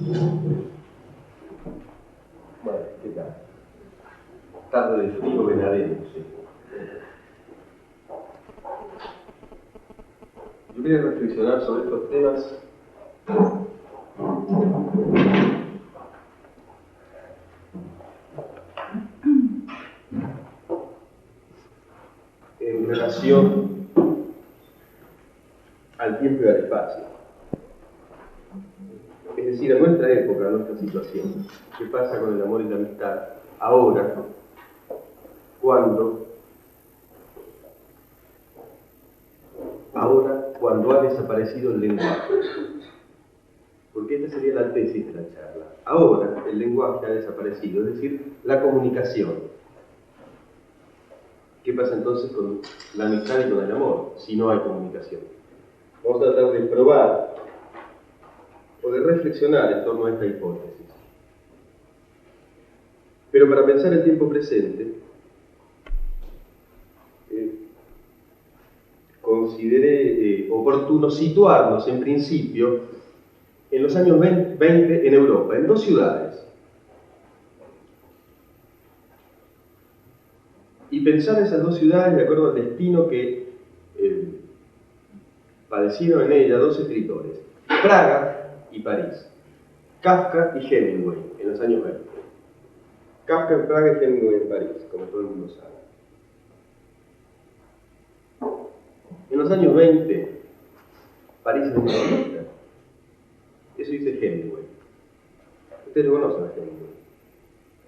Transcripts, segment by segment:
Bueno, ¿qué tal? Tarde de frío venadero, sí. Yo quería reflexionar sobre estos temas en relación al tiempo y al espacio. Es decir, a nuestra época, a nuestra situación. ¿Qué pasa con el amor y la amistad ahora, cuando ha desaparecido el lenguaje? Porque esta sería la tesis de la charla. Ahora el lenguaje ha desaparecido, es decir, la comunicación. ¿Qué pasa entonces con la amistad y con el amor si no hay comunicación? Vamos a tratar de probar o de reflexionar en torno a esta hipótesis. Pero para pensar el tiempo presente, consideré oportuno situarnos en principio en los años 20 en Europa, en dos ciudades. Y pensar esas dos ciudades de acuerdo al destino que padecieron en ellas dos escritores, Praga y París, Kafka y Hemingway, en los años 20. Kafka en Praga y Hemingway en París, como todo el mundo sabe. En los años 20, París es una isla. Eso dice Hemingway. Ustedes lo conocen a Hemingway.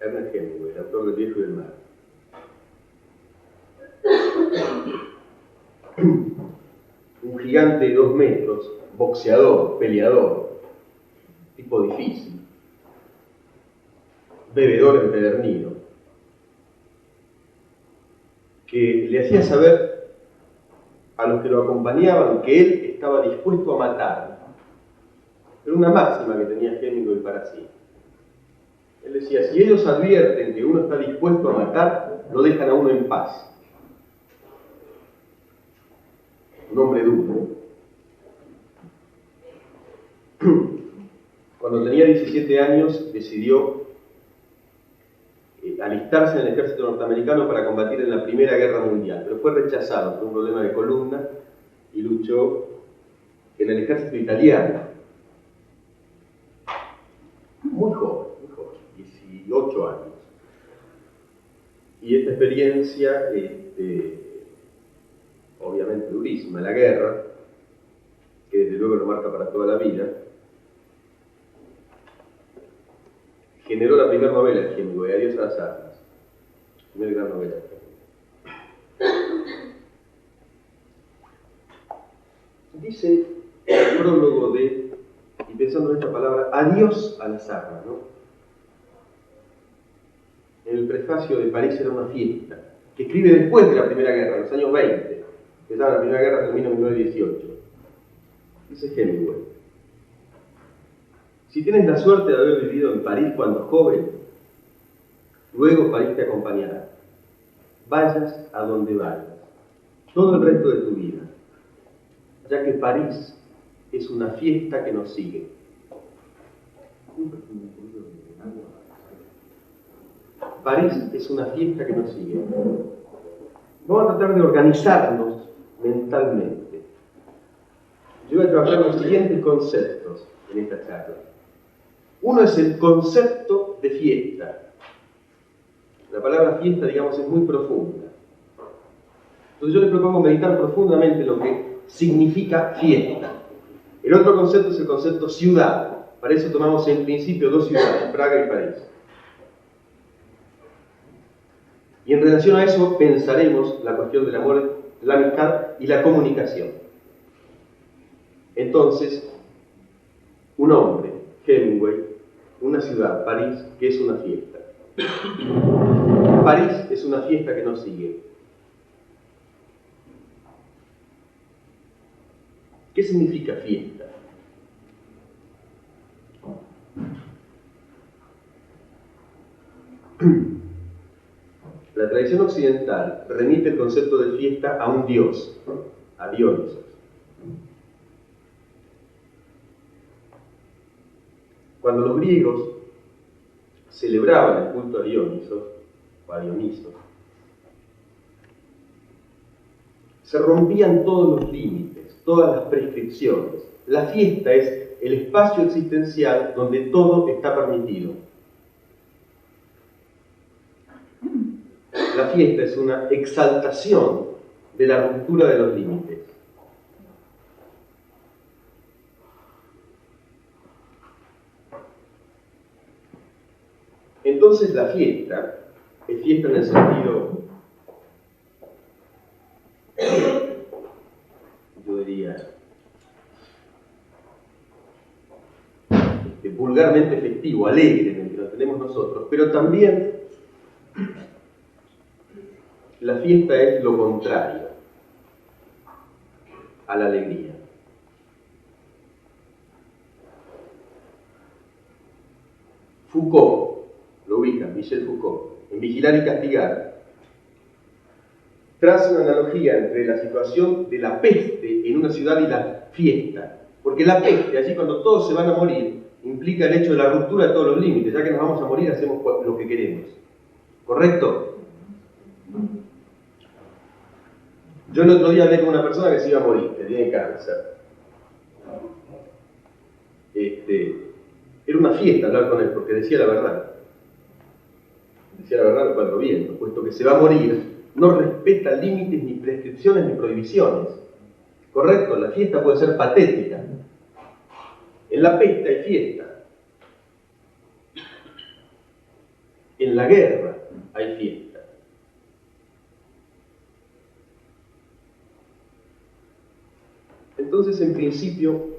Ernest Hemingway, el autor del Viejo y el Mar. Un gigante de 2 metros, boxeador, peleador, tipo difícil, bebedor empedernido, que le hacía saber a los que lo acompañaban que él estaba dispuesto a matar. Era una máxima que tenía Hemingway para sí. Él decía, si ellos advierten que uno está dispuesto a matar, lo dejan a uno en paz. Un hombre duro. Cuando tenía 17 años, decidió alistarse en el ejército norteamericano para combatir en la Primera Guerra Mundial, pero fue rechazado por un problema de columna y luchó en el ejército italiano. Muy joven, 18 años. Y esta experiencia, obviamente durísima, la guerra, que desde luego lo marca para toda la vida, generó la primera novela de Hemingway, Adiós a las armas. Primera gran novela. Dice el prólogo de, y pensando en esta palabra, adiós a las armas, ¿no? En el prefacio de París era una fiesta, que escribe después de la Primera Guerra, en los años 20, que la Primera Guerra termina en 1918. Dice Hemingway, si tienes la suerte de haber vivido en París cuando joven, luego París te acompañará. Vayas a donde vayas, todo el resto de tu vida, ya que París es una fiesta que nos sigue. París es una fiesta que nos sigue. Vamos a tratar de organizarnos mentalmente. Yo voy a trabajar los siguientes conceptos en esta charla. Uno es el concepto de fiesta. La palabra fiesta, digamos, es muy profunda. Entonces yo les propongo meditar profundamente lo que significa fiesta. El otro concepto es el concepto ciudad. Para eso tomamos en principio dos ciudades, Praga y París. Y en relación a eso pensaremos la cuestión del amor, la amistad y la comunicación. Entonces, un hombre, Hemingway, una ciudad, París, que es una fiesta. París es una fiesta que nos sigue. ¿Qué significa fiesta? La tradición occidental remite el concepto de fiesta a un dios, a Dionisos. Cuando los griegos celebraban el culto a Dioniso, o a Dioniso, se rompían todos los límites, todas las prescripciones. La fiesta es el espacio existencial donde todo está permitido. La fiesta es una exaltación de la ruptura de los límites. Entonces la fiesta es fiesta en el sentido, yo diría, vulgarmente festivo, alegre, en el que lo tenemos nosotros, pero también la fiesta es lo contrario a la alegría. Foucault, lo ubica, Michel Foucault, en Vigilar y Castigar, traza una analogía entre la situación de la peste en una ciudad y la fiesta. Porque la peste, allí cuando todos se van a morir, implica el hecho de la ruptura de todos los límites. Ya que nos vamos a morir, hacemos lo que queremos. ¿Correcto? Yo el otro día hablé con una persona que se iba a morir, que tiene cáncer. Era una fiesta hablar con él, porque decía la verdad. Decía la verdad, lo cual viendo, puesto que se va a morir, no respeta límites, ni prescripciones, ni prohibiciones. ¿Correcto? La fiesta puede ser patética. En la peste hay fiesta. En la guerra hay fiesta. Entonces, en principio,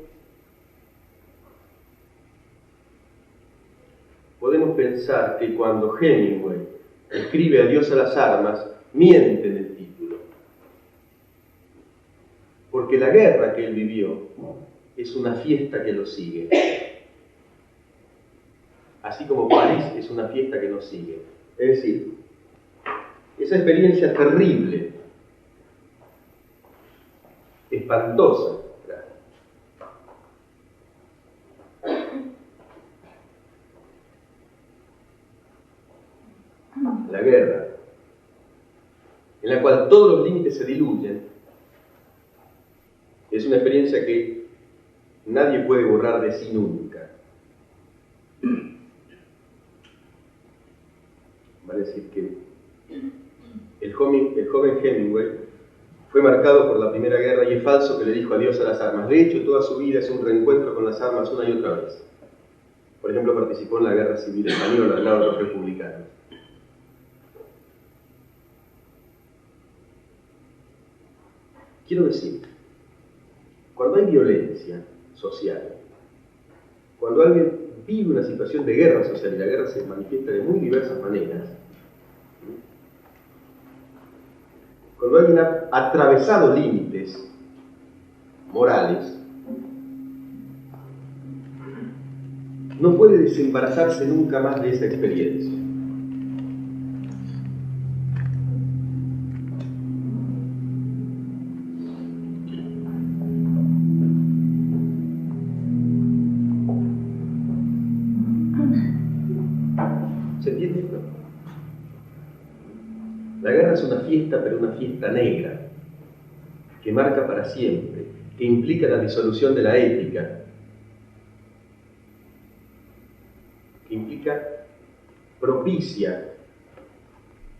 podemos pensar que cuando Hemingway escribe Adiós a las armas, miente en el título. Porque la guerra que él vivió es una fiesta que lo sigue. Así como París es una fiesta que nos sigue. Es decir, esa experiencia terrible, espantosa, la guerra, en la cual todos los límites se diluyen, es una experiencia que nadie puede borrar de sí nunca. Vale decir que el joven Hemingway fue marcado por la Primera Guerra y es falso que le dijo adiós a las armas. De hecho, toda su vida es un reencuentro con las armas una y otra vez. Por ejemplo, participó en la Guerra Civil Española al lado de los republicanos. Quiero decir, cuando hay violencia social, cuando alguien vive una situación de guerra social, y la guerra se manifiesta de muy diversas maneras, cuando alguien ha atravesado límites morales, no puede desembarazarse nunca más de esa experiencia. ¿Se entiende esto? La guerra es una fiesta, pero una fiesta negra, que marca para siempre, que implica la disolución de la ética, que implica, propicia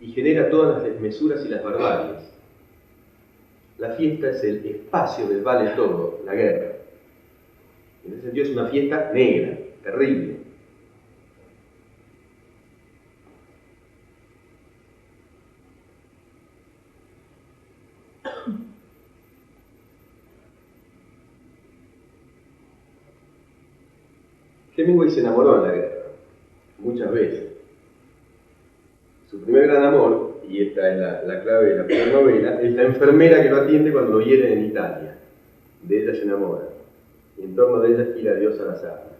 y genera todas las desmesuras y las barbaries. La fiesta es el espacio del vale todo, la guerra. En ese sentido es una fiesta negra, terrible. Hemingway se enamoró en la guerra, muchas veces. Su primer gran amor, y esta es la clave de la primera novela, es la enfermera que lo atiende cuando lo hieren en Italia. De ella se enamora. Y en torno de ella gira Dios a las armas.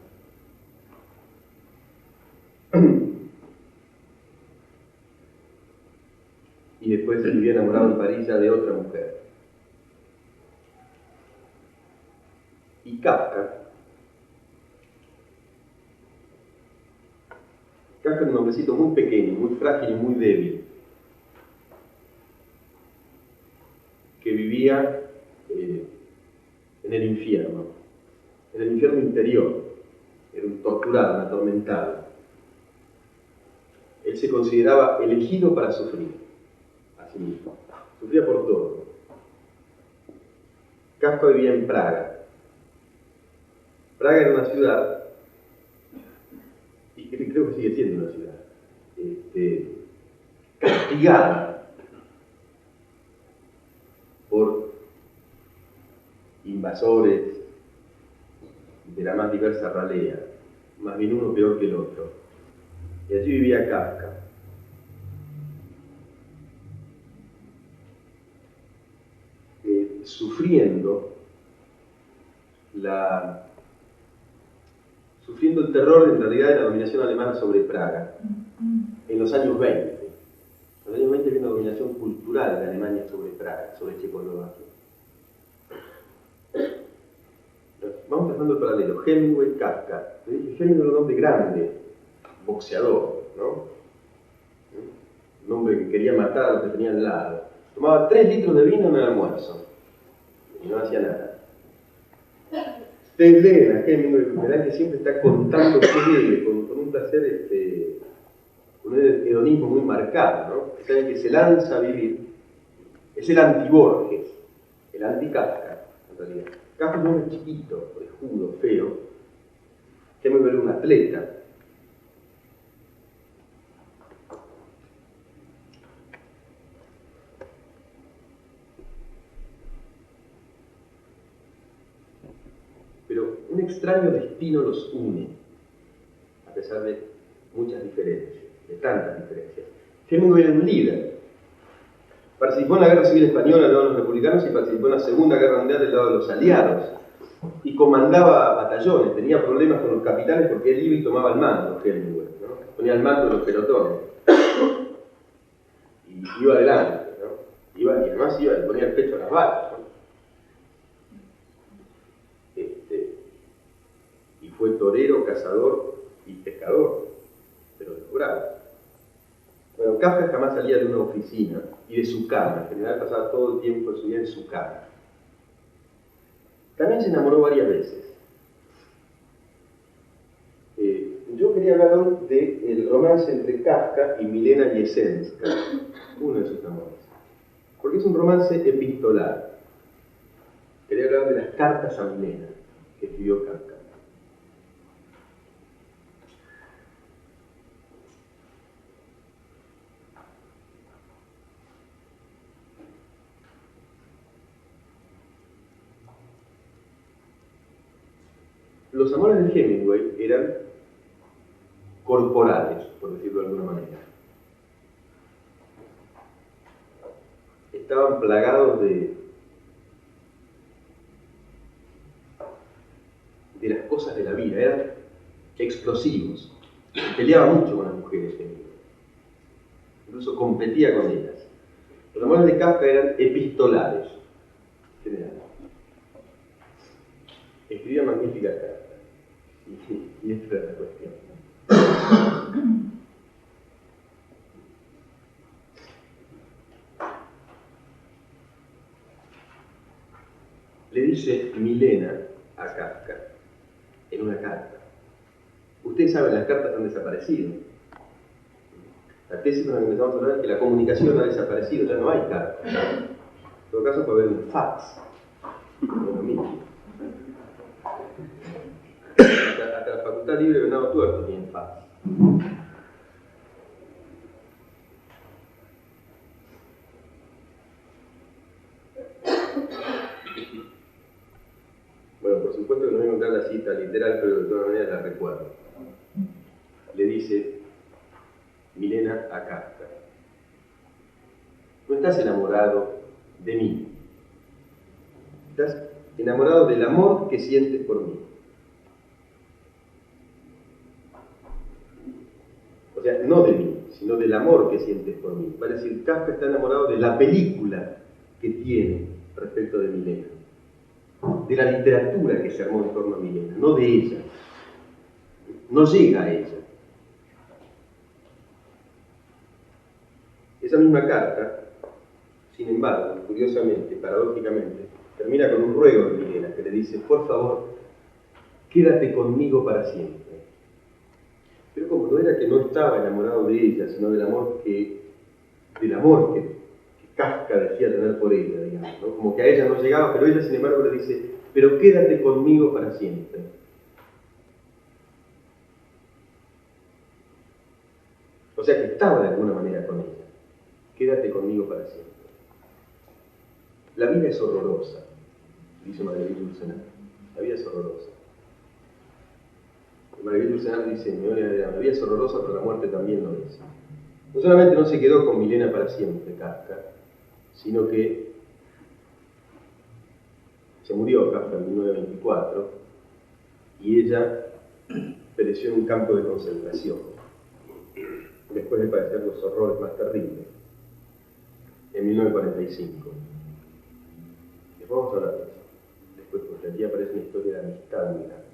Y después se vivía enamorado en París ya de otra mujer. Y Kafka Kafka era un hombrecito muy pequeño, muy frágil y muy débil, que vivía en el infierno interior. Era un torturado, un atormentado. Él se consideraba elegido para sufrir a sí mismo. Sufría por todo. Kafka vivía en Praga. Praga era una ciudad, y creo que sigue siendo una ciudad, castigada por invasores de la más diversa ralea, más bien uno peor que el otro. Y allí vivía Kafka. Sufriendo el terror en realidad de la dominación alemana sobre Praga en los años 20. En los años 20 había una dominación cultural de Alemania sobre Praga, sobre Checoslovaquia. Vamos trazando el paralelo. Hemingway, Kafka. Hemingway era un hombre grande, boxeador, ¿no? Un hombre que quería matar a los que tenía al lado. Tomaba 3 litros de vino en el almuerzo y no hacía nada. Ustedes leen a Hemingway, verán que siempre está contando qué vive, con un placer, con un hedonismo muy marcado, ¿no? Es alguien que se lanza a vivir. Es el anti-Borges, el anti-Kafka, en realidad. Kafka es un hombre chiquito, orejudo, feo. Hemingway era un atleta. Pero un extraño destino los une, a pesar de muchas diferencias, de tantas diferencias. Hemingway era un líder. Participó en la Guerra Civil Española del lado de los republicanos y participó en la Segunda Guerra Mundial del lado de los aliados. Y comandaba batallones, tenía problemas con los capitanes porque él iba y tomaba el mando, Hemingway, ¿no? Ponía el mando de los pelotones. Y iba adelante, ¿no? Y además le ponía el pecho a las balas, ¿no? Y fue torero, cazador y pescador, pero de logrado. Bueno, Kafka jamás salía de una oficina y de su cama. En general pasaba todo el tiempo de su vida en su cama. También se enamoró varias veces. Yo quería hablar hoy del romance entre Kafka y Milena Yesenska, uno de sus amores. Porque es un romance epistolar. Quería hablar de las cartas a Milena que escribió Kafka. Los amores de Hemingway eran corporales, por decirlo de alguna manera. Estaban plagados de las cosas de la vida, eran explosivos. Peleaba mucho con las mujeres Hemingway. Incluso competía con ellas. Los amores de Kafka eran epistolares, en general. Escribía magníficas cartas. Y esta es la cuestión. Le dice Milena a Kafka en una carta. Ustedes saben, las cartas han desaparecido. La tesis con la que empezamos a hablar es que la comunicación ha desaparecido, ya no hay cartas. En todo caso puede haber un fax. No es lo mismo. Hasta la Facultad Libre de Venado Tuerto tiene fax. Bueno, por supuesto que no voy a encontrar la cita literal, pero de todas maneras la recuerdo. Le dice Milena a Kafka: no estás enamorado de mí, estás enamorado del amor que sientes por mí. O sea, no de mí, sino del amor que sientes por mí. Vale decir, Kafka está enamorado de la película que tiene respecto de Milena, de la literatura que se armó en torno a Milena, no de ella. No llega a ella. Esa misma carta, sin embargo, curiosamente, paradójicamente, termina con un ruego de Milena que le dice: por favor, quédate conmigo para siempre. Pero como no era que no estaba enamorado de ella, sino del amor que Kafka decía tener por ella, digamos, ¿no? Como que a ella no llegaba, pero ella sin embargo le dice: pero quédate conmigo para siempre. O sea que estaba de alguna manera con ella. Quédate conmigo para siempre. La vida es horrorosa, dice Marguerite Yourcenar. La vida es horrorosa. Marguerite Yourcenar dice: la vida es horrorosa, pero la muerte también lo es. No solamente no se quedó con Milena para siempre, Kafka, sino que se murió Kafka en 1924 y ella pereció en un campo de concentración, después de padecer los horrores más terribles, en 1945. Después vamos a hablar de eso, después, porque aquí aparece una historia de amistad muy grande.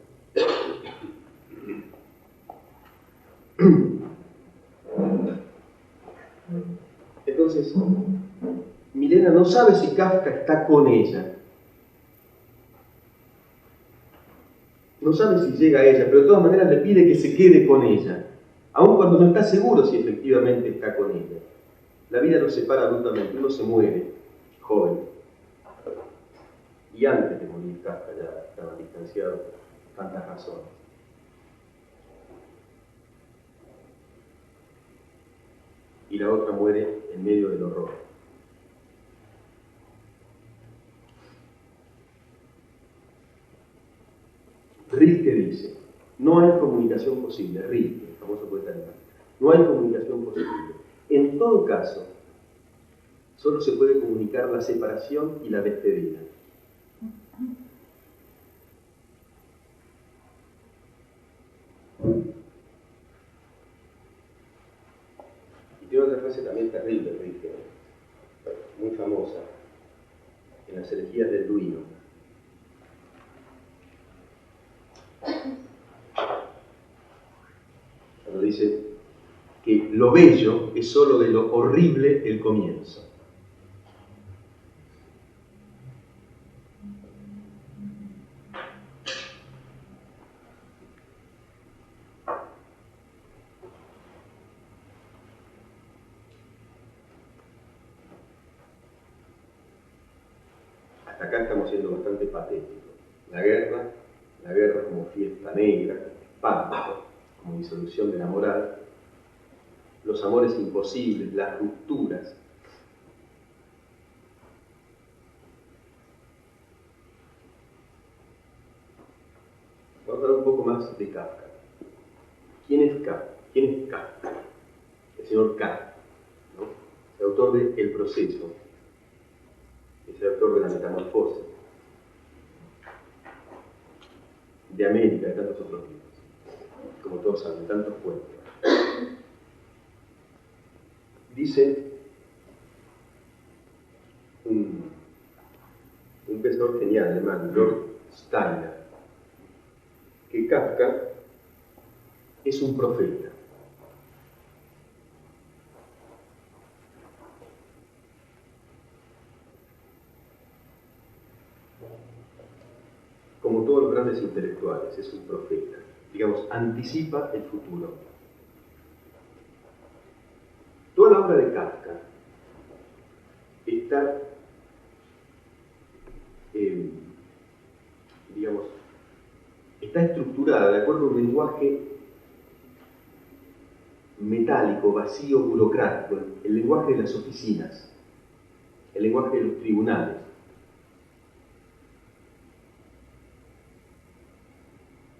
Entonces, Milena no sabe si Kafka está con ella. No sabe si llega a ella, pero de todas maneras le pide que se quede con ella, aun cuando no está seguro si efectivamente está con ella. La vida nos separa abruptamente, uno se muere joven. Y antes de morir Kafka ya estaban distanciados por tantas razones. Y la otra muere en medio del horror. Rilke dice: no hay comunicación posible. Rilke, el famoso poeta alemán. No hay comunicación posible. En todo caso, solo se puede comunicar la separación y la despedida. Y tiene otra frase también terrible, Rilke, muy famosa, en las elegías del Duino. Cuando dice que lo bello es solo de lo horrible el comienzo. Hasta acá estamos siendo bastante patéticos. La guerra como fiesta negra, espanto, como disolución de la moral, los amores imposibles, las rupturas. Vamos a hablar un poco más de Kafka. ¿Quién es Kafka? ¿Quién es Kafka? El señor Kafka, ¿no? El autor de El proceso, es el autor de La metamorfosis, de América, de tantos otros libros, como todos saben, tantos cuentos. Dice un pensador genial alemán, Lord Steiner, que Kafka es un profeta. Como todos los grandes intelectuales, es un profeta. Digamos, anticipa el futuro. Toda la obra de Kafka está, está estructurada de acuerdo a un lenguaje metálico, vacío, burocrático, el lenguaje de las oficinas, el lenguaje de los tribunales.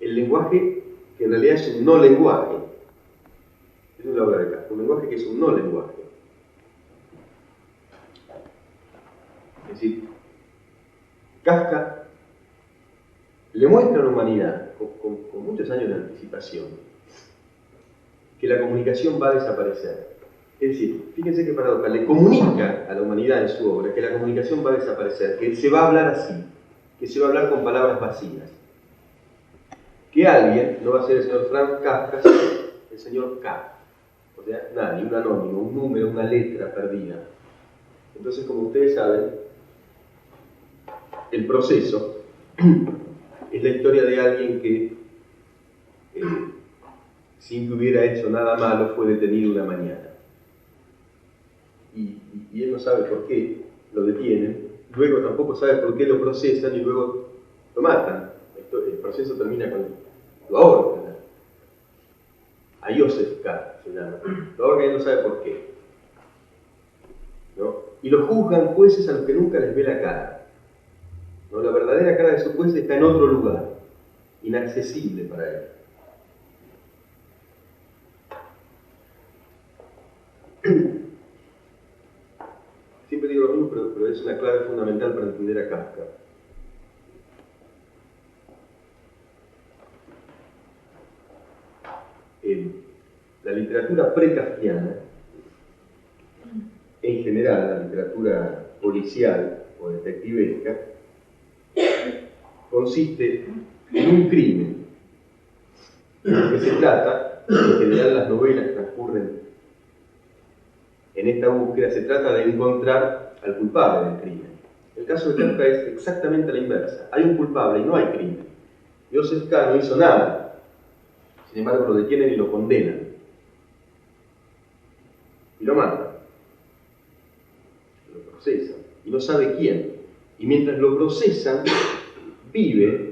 El lenguaje que en realidad es un no lenguaje. Esa es la obra de Kafka, un lenguaje que es un no lenguaje. Es decir, Kafka le muestra a la humanidad, con muchos años de anticipación, que la comunicación va a desaparecer. Es decir, fíjense qué paradoja, le comunica a la humanidad en su obra que la comunicación va a desaparecer, que se va a hablar así, que se va a hablar con palabras vacías. Que alguien, no va a ser el señor Franz Kafka, sino el señor K, O sea, nadie, un anónimo, un número, una letra perdida. Entonces, como ustedes saben, el proceso es la historia de alguien que, sin que hubiera hecho nada malo, fue detenido una mañana. Y él no sabe por qué lo detienen, luego tampoco sabe por qué lo procesan y luego lo matan. El proceso termina con lo ahorcan. A Joseph K. se llama. Lo ahorcan y no sabe por qué, ¿no? Y lo juzgan jueces a los que nunca les ve la cara, ¿no? La verdadera cara de su juez está en otro lugar, inaccesible para él. Siempre digo lo mismo, pero es una clave fundamental para entender a Kafka. La literatura pre-kafkiana, en general la literatura policial o detectivesca, consiste en un crimen. De lo que se trata, en general las novelas transcurren en esta búsqueda, se trata de encontrar al culpable del crimen. El caso de Kafka es exactamente la inversa. Hay un culpable y no hay crimen. Joseph K. no hizo nada. Sin embargo, lo detienen y lo condenan. Y lo matan. Lo procesan. Y no sabe quién. Y mientras lo procesan, vive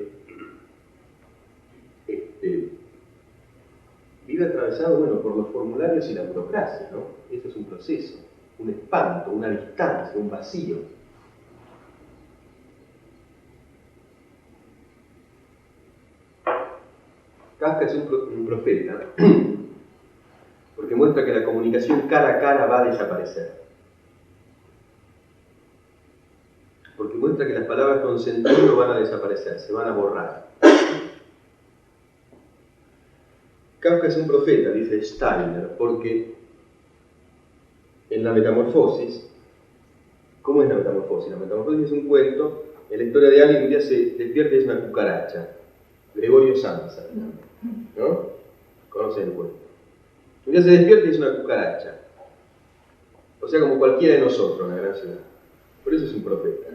atravesado, bueno, por los formularios y la burocracia, ¿no? Eso es un proceso, un espanto, una distancia, un vacío. Kafka es un profeta porque muestra que la comunicación cara a cara va a desaparecer. Porque muestra que las palabras con sentido van a desaparecer, se van a borrar. Kafka es un profeta, dice Steiner, porque en la Metamorfosis, ¿cómo es la Metamorfosis? La Metamorfosis es un cuento, en la historia de alguien que un día se despierta y es una cucaracha. Gregorio Samsa, ¿no? ¿Conocen el cuento? Un día se despierta y es una cucaracha. O sea, como cualquiera de nosotros en la gran ciudad. Por eso es un profeta,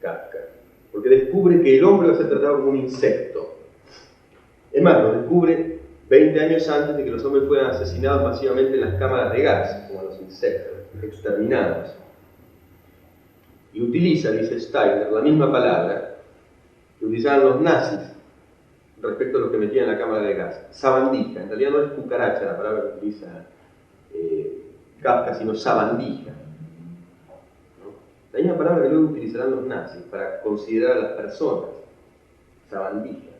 Kafka. Porque descubre que el hombre va a ser tratado como un insecto. Es más, lo descubre 20 años antes de que los hombres fueran asesinados masivamente en las cámaras de gas, como los insectos, exterminados. Y utiliza, dice Steiner, la misma palabra que utilizaban los nazis respecto a los que metían en la cámara de gas. Sabandija, en realidad no es cucaracha la palabra que utiliza Kafka, sino sabandija. ¿No? La misma palabra que luego utilizarán los nazis para considerar a las personas. Sabandija.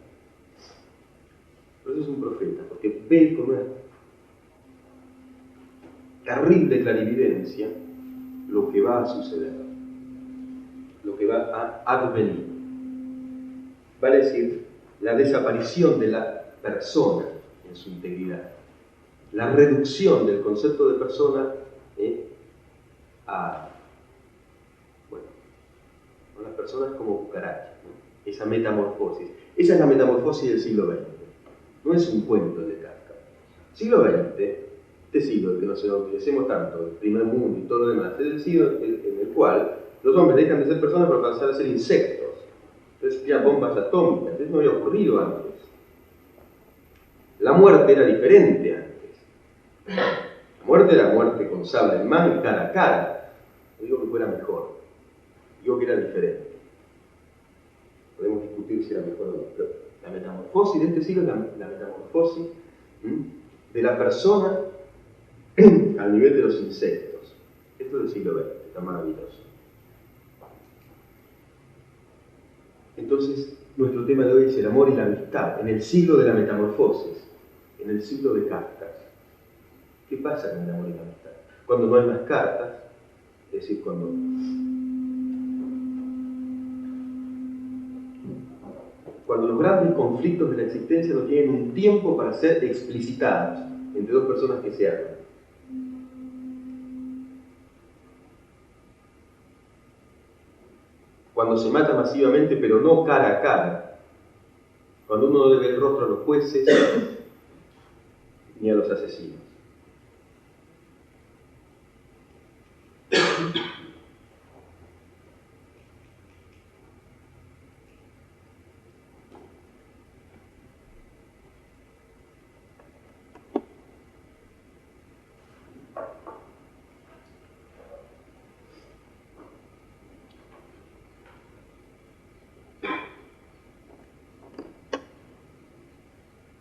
Por eso es un profeta, porque ve con una terrible clarividencia lo que va a suceder, lo que va a advenir. Vale decir, la desaparición de la persona en su integridad, la reducción del concepto de persona a las personas como cucarachas, ¿no? Esa metamorfosis. Esa es la metamorfosis del siglo XX. No es un cuento de Kafka. Siglo XX, este siglo del que nos enorgullecemos tanto, el primer mundo y todo lo demás, es el siglo en el cual los hombres dejan de ser personas para pasar a ser insectos. Entonces ya bombas atómicas, eso no había ocurrido antes. La muerte era diferente antes. La muerte era muerte con sable en mano y cara a cara. No digo que fuera mejor, digo que era diferente. Podemos discutir si era mejor o no, pero la metamorfosis de este siglo es la metamorfosis de la persona al nivel de los insectos. Esto es del siglo XX, está maravilloso. Entonces, nuestro tema de hoy es el amor y la amistad, en el siglo de la metamorfosis, en el siglo de cartas. ¿Qué pasa con el amor y la amistad? Cuando no hay más cartas, es decir, cuando los grandes conflictos de la existencia no tienen un tiempo para ser explicitados entre dos personas que se aman. Cuando se mata masivamente, pero no cara a cara. Cuando uno no le ve el rostro a los jueces ni a los asesinos.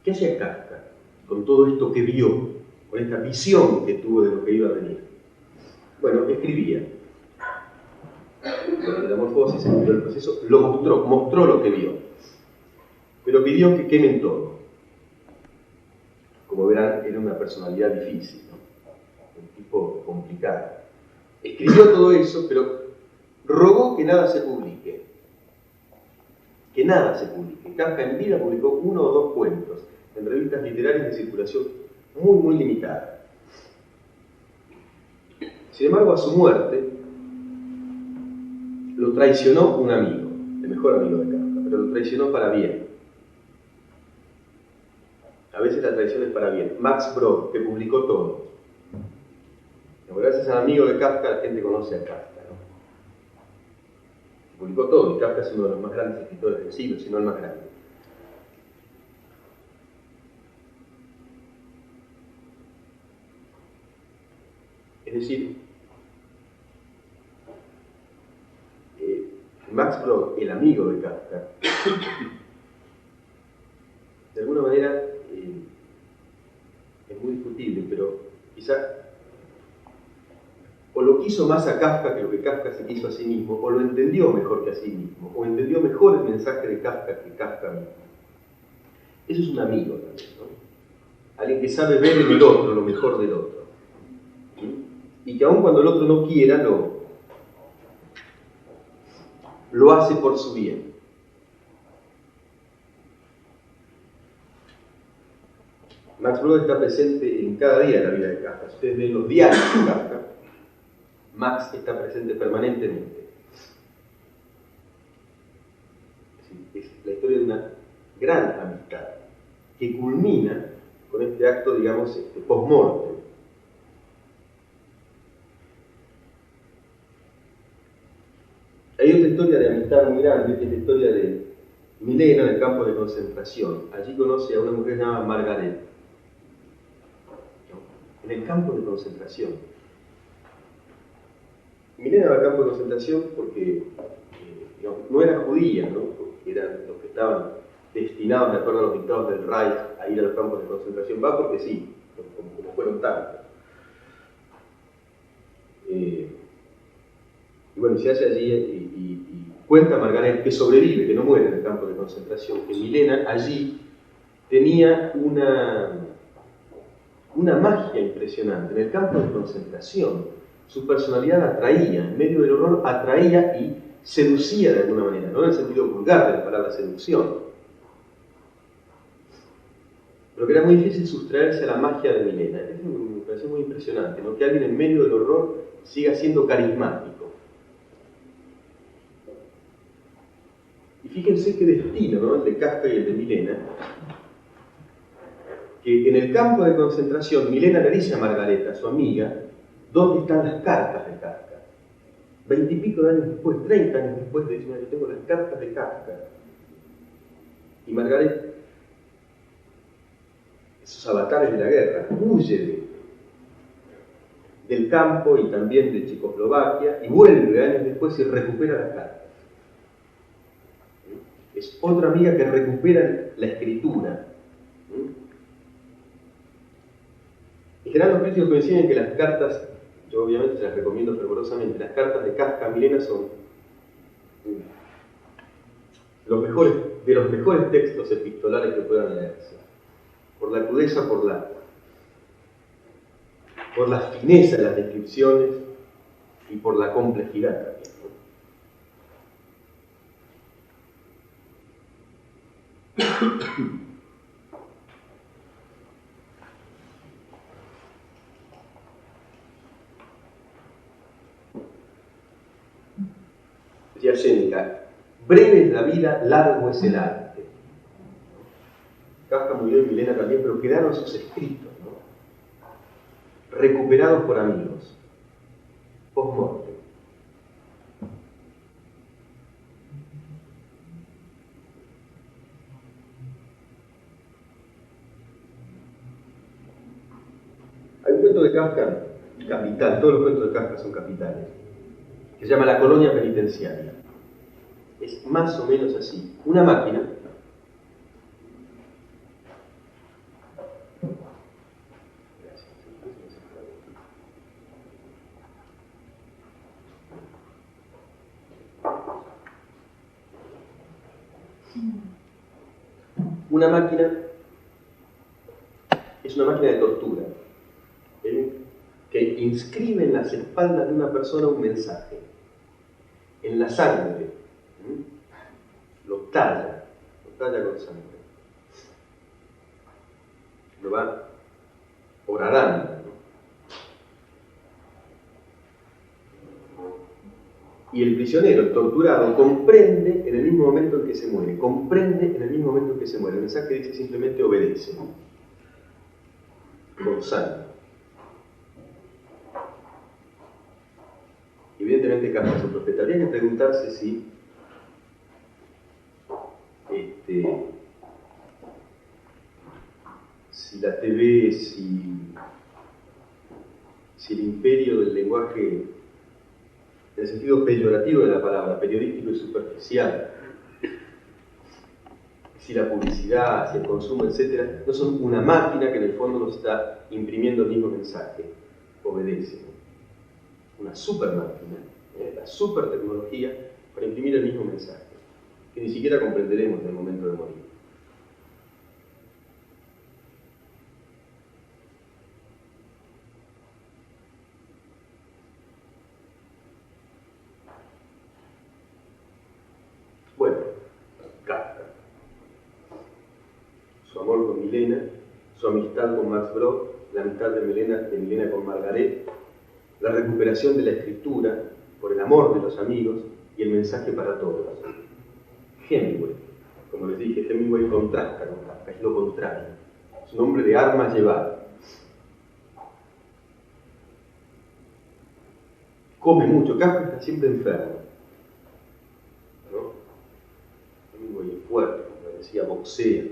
¿Qué hacía Kafka con todo esto que vio, con esta visión que tuvo de lo que iba a venir? Bueno, escribía. Bueno, la Metamorfosis, escribió el proceso, lo mostró lo que vio, pero pidió que quemen todo. Como verán, era una personalidad difícil, ¿no? Un tipo complicado. Escribió todo eso, pero rogó que nada se publique. Que nada se publique. Kafka en vida publicó 1 o 2 cuentos en revistas literarias de circulación muy limitada. Sin embargo, a su muerte, lo traicionó un amigo, el mejor amigo de Kafka, pero lo traicionó para bien. A veces la traición es para bien. Max Brod, que publicó todo. Gracias al amigo de Kafka, la gente conoce a Kafka, ¿no? Publicó todo, y Kafka es uno de los más grandes escritores del siglo, si no el más grande. Es decir, Max Brod, el amigo de Kafka, de alguna manera es muy discutible, pero quizá o lo quiso más a Kafka que lo que Kafka se quiso a sí mismo, o lo entendió mejor que a sí mismo, o entendió mejor el mensaje de Kafka que Kafka mismo. Eso es un amigo también, ¿no? Alguien que sabe ver en el otro lo mejor del otro. ¿Sí? Y que aun cuando el otro no quiera, lo hace por su bien. Max Brod está presente en cada día de la vida de Kafka. Si ustedes ven los diarios de Kafka, Max está presente permanentemente. Es la historia de una gran amistad que culmina con este acto, digamos, post-mortem. Hay otra historia de amistad muy grande, que es la historia de Milena en el campo de concentración. Allí conoce a una mujer llamada Margaret. En el campo de concentración. Milena va al campo de concentración porque no era judía, ¿no? Porque eran los que estaban destinados, de acuerdo a los dictados del Reich, a ir a los campos de concentración. Va porque sí, como fueron tantos. Y bueno, se hace allí y cuenta Margaret que sobrevive, que no muere en el campo de concentración, que Milena allí tenía una magia impresionante. En el campo de concentración, su personalidad atraía, en medio del horror atraía y seducía de alguna manera, no en el sentido vulgar de la palabra seducción, pero que era muy difícil sustraerse a la magia de Milena. Eso me pareció muy impresionante, ¿no? Que alguien en medio del horror siga siendo carismático. Y fíjense qué destino, ¿no? El de Kafka y el de Milena, que en el campo de concentración Milena le dice a Margareta, su amiga, ¿dónde están las cartas de Kafka? 20 y pico de años después, 30 años después, le dice, yo tengo las cartas de Kafka. Y Margaret, esos avatares de la guerra, huye del campo y también de Checoslovaquia, y vuelve años después y recupera las cartas. Es otra amiga que recupera la escritura. En general los críticos coinciden que las cartas, yo obviamente se las recomiendo fervorosamente, las cartas de Kafka a Milena son de los mejores textos epistolares que puedan leerse. Por la crudeza, por la fineza de las descripciones y por la complejidad también, ¿no? Decía Séneca, breve es la vida, largo es el arte. Kafka murió y Milena también, pero quedaron sus escritos, ¿no? Recuperados por amigos, post-mortem. Hay un cuento de Kafka, capital, todos los cuentos de Kafka son capitales, que se llama La colonia penitenciaria. Es más o menos así. Una máquina Una máquina es una máquina de tortura, que inscribe en las espaldas de una persona un mensaje, en la sangre, lo talla con sangre, lo va horadando, ¿no? Y el prisionero, el torturado, comprende en el mismo momento en que se muere, El mensaje dice simplemente obedece, con sangre. Evidentemente Kafka es un profeta. Habría que preguntarse si la TV, si el imperio del lenguaje, en el sentido peyorativo de la palabra, periodístico y superficial, si la publicidad, si el consumo, etc., no son una máquina que en el fondo nos está imprimiendo el mismo mensaje, obedece. Una super máquina, la super tecnología para imprimir el mismo mensaje, que ni siquiera comprenderemos en el momento de morir. Bueno, Kafka, su amor con Milena, su amistad con Max Brod, la amistad de Milena con Margaret, la recuperación de la escritura por el amor de los amigos y el mensaje para todos. Hemingway, como les dije, Hemingway contrasta con Kafka, es lo contrario. Es un hombre de armas llevadas. Come mucho, Kafka está siempre enfermo, ¿no? Hemingway es fuerte, como decía, boxea,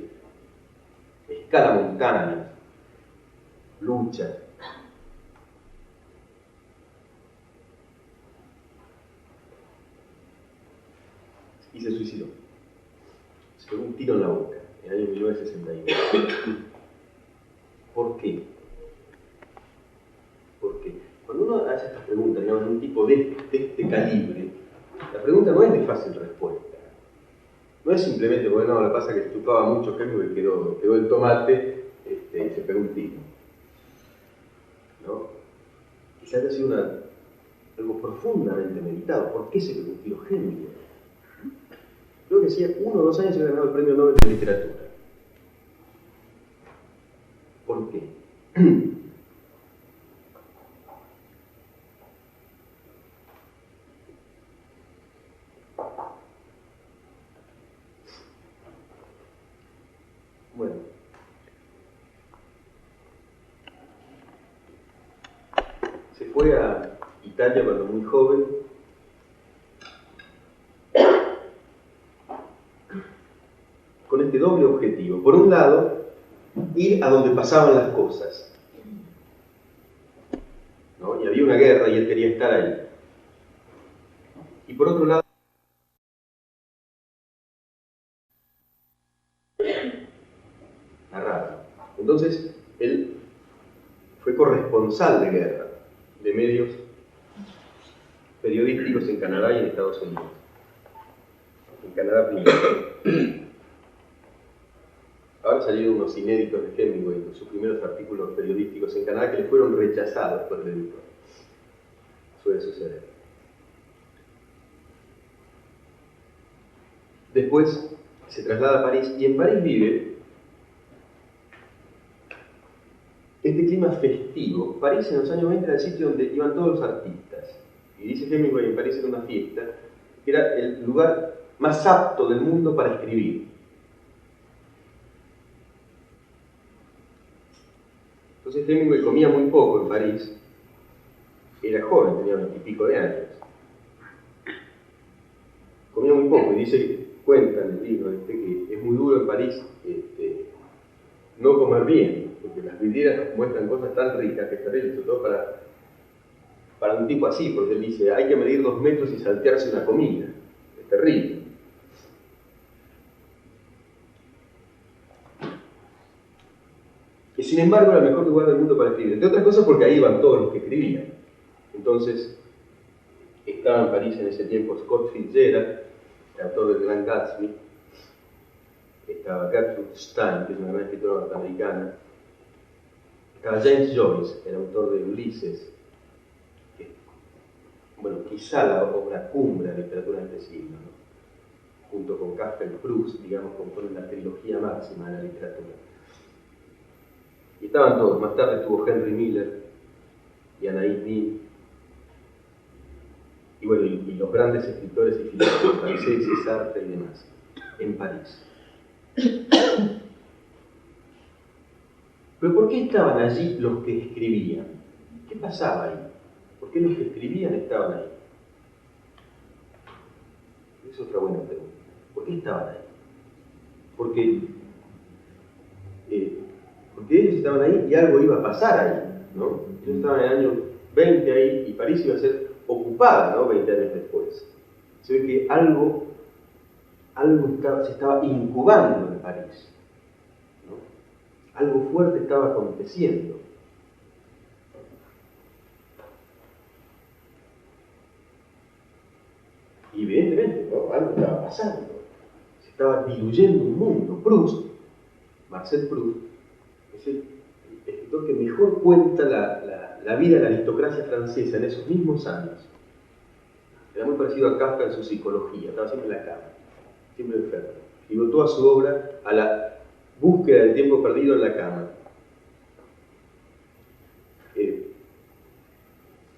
escala montañas, lucha. Y se suicidó. Se pegó un tiro en la boca en el año 1961. ¿Por qué? Porque cuando uno hace estas preguntas, ¿no?, en un tipo de este calibre, la pregunta no es de fácil respuesta. No es simplemente, bueno, no, lo que pasa es que chupaba mucho Hemingway y quedó el tomate y se pegó un tiro, ¿no? Quizás haya sido algo profundamente meditado. ¿Por qué se pegó un tiro Hemingway? Creo que hacía 1 o 2 años se había ganado el premio Nobel de Literatura. ¿Por qué? Bueno, se fue a Italia cuando muy joven, con este doble objetivo. Por un lado, ir a donde pasaban las cosas, ¿no? Y había una guerra y él quería estar ahí. Y por otro lado, la radio. Entonces, él fue corresponsal de guerra, de medios periodísticos en Canadá y en Estados Unidos. En Canadá primero. Ahora salieron unos inéditos de Hemingway, sus primeros artículos periodísticos en Canadá, que le fueron rechazados por el editor. Suele suceder. Después se traslada a París y en París vive este clima festivo. París en los años 20 era el sitio donde iban todos los artistas. Y dice Hemingway, en París era una fiesta, que era el lugar más apto del mundo para escribir. Entonces Hemingway comía muy poco en París, era joven, tenía 20 y pico de años. Comía muy poco y dice, cuenta en el libro que es muy duro en París no comer bien, porque las vidrieras nos muestran cosas tan ricas que es terrible, sobre todo para un tipo así, porque él dice, hay que medir 2 metros y saltearse una comida, es terrible. Y sin embargo era el mejor lugar del mundo para escribir, entre otras cosas porque ahí iban todos los que escribían. Entonces, estaba en París en ese tiempo Scott Fitzgerald, el autor del Gran Gatsby, estaba Gertrude Stein, que es una gran escritora norteamericana, estaba James Joyce, el autor de Ulises, que, bueno, quizá la obra cumbre de la literatura de este siglo, ¿no? Junto con Kafka y Proust, digamos, componen la trilogía máxima de la literatura. Y estaban todos. Más tarde estuvo Henry Miller y Anaïs Nin, y bueno, y los grandes escritores y filósofos franceses, Sartre y demás, en París. Pero ¿por qué estaban allí los que escribían? ¿Qué pasaba ahí? ¿Por qué los que escribían estaban ahí? Es otra buena pregunta. ¿Por qué estaban ahí? Porque ellos estaban ahí y algo iba a pasar ahí, ¿no? Ellos estaban en el año 20 ahí y París iba a ser ocupada, ¿no? 20 años después. Se ve que algo se estaba incubando en París, ¿no? Algo fuerte estaba aconteciendo. Y evidentemente, ¿no? Algo estaba pasando. Se estaba diluyendo un mundo. Proust, Marcel Proust, es el escritor que mejor cuenta la vida de la aristocracia francesa en esos mismos años. Era muy parecido a Kafka en su psicología, estaba siempre en la cama, siempre enfermo. Y dio toda su obra a la búsqueda del tiempo perdido en la cama.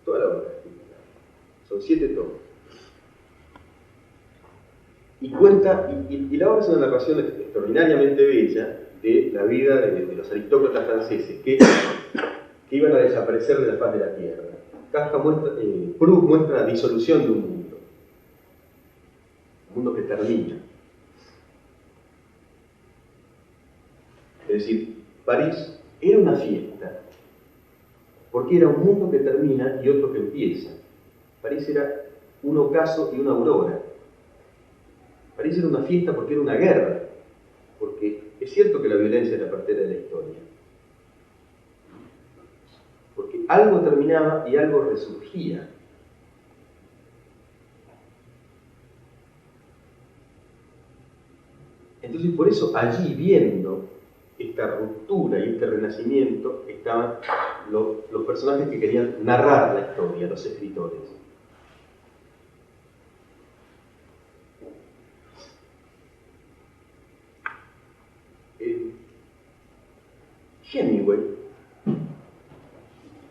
Toda la obra, son 7 tomos. Y cuenta, y la obra es una narración extraordinariamente bella de la vida de los aristócratas franceses que iban a desaparecer de la faz de la tierra. Kafka Proust muestra la disolución de un mundo que termina. Es decir, París era una fiesta, porque era un mundo que termina y otro que empieza. París era un ocaso y una aurora. París era una fiesta porque era una guerra, porque es cierto que la violencia es la partera de la historia, porque algo terminaba y algo resurgía. Entonces, por eso allí, viendo esta ruptura y este renacimiento, estaban los personajes que querían narrar la historia, los escritores. Hemingway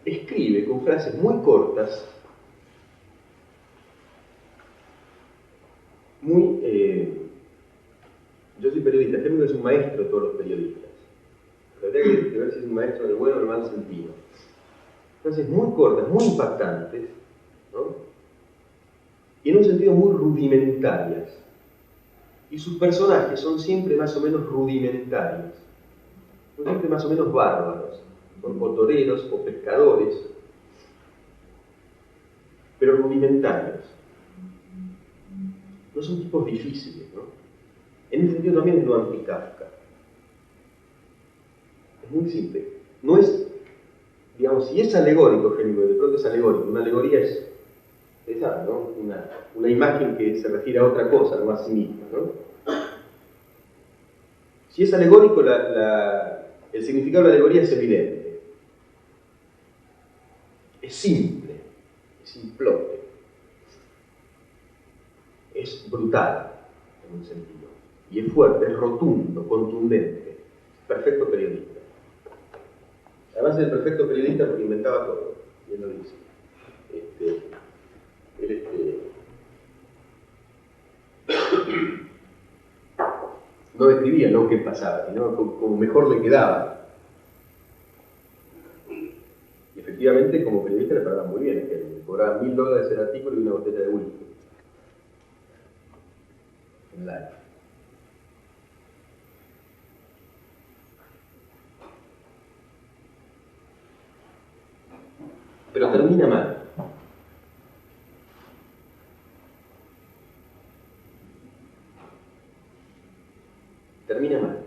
escribe con frases muy cortas, yo soy periodista, Hemingway es un maestro de todos los periodistas. Pero habría que ver si es un maestro en el bueno o en el mal sentido. Frases muy cortas, muy impactantes, ¿no? Y en un sentido muy rudimentarias. Y sus personajes son siempre más o menos rudimentarios, son siempre más o menos bárbaros, son o toreros o pescadores, pero rudimentarios. No son tipos difíciles, ¿no? En ese sentido también es lo anti-Kafka. Es muy simple. No es, digamos, si es alegórico, Hemingway, de pronto es alegórico. Una alegoría es esa, ¿no? Una imagen que se refiere a otra cosa, no a sí misma, ¿no? Si es alegórico, el significado de la alegoría es evidente. Es simple, es simplote. Es brutal, en un sentido. Y es fuerte, es rotundo, contundente. Perfecto periodista. Además es el perfecto periodista porque inventaba todo. Y él lo dice. No describía lo que pasaba, sino como mejor le quedaba. Y efectivamente, como periodista le pagaba muy bien. Le cobraba $1000 el artículo y una botella de whisky. En live. Pero termina mal. Termina mal.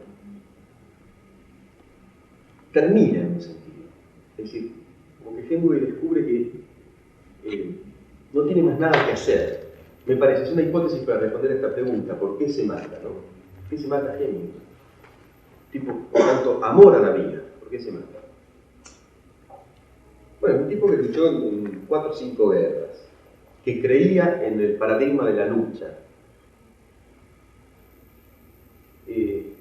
Termina en un sentido. Es decir, como que Hemingway descubre que no tiene más nada que hacer. Me parece, es una hipótesis para responder a esta pregunta, ¿por qué se mata, no? qué se mata Hemingway? Tipo, por tanto, amor a la vida. ¿Por qué se mata? Bueno, un tipo que luchó en 4 o 5 guerras, que creía en el paradigma de la lucha. Que,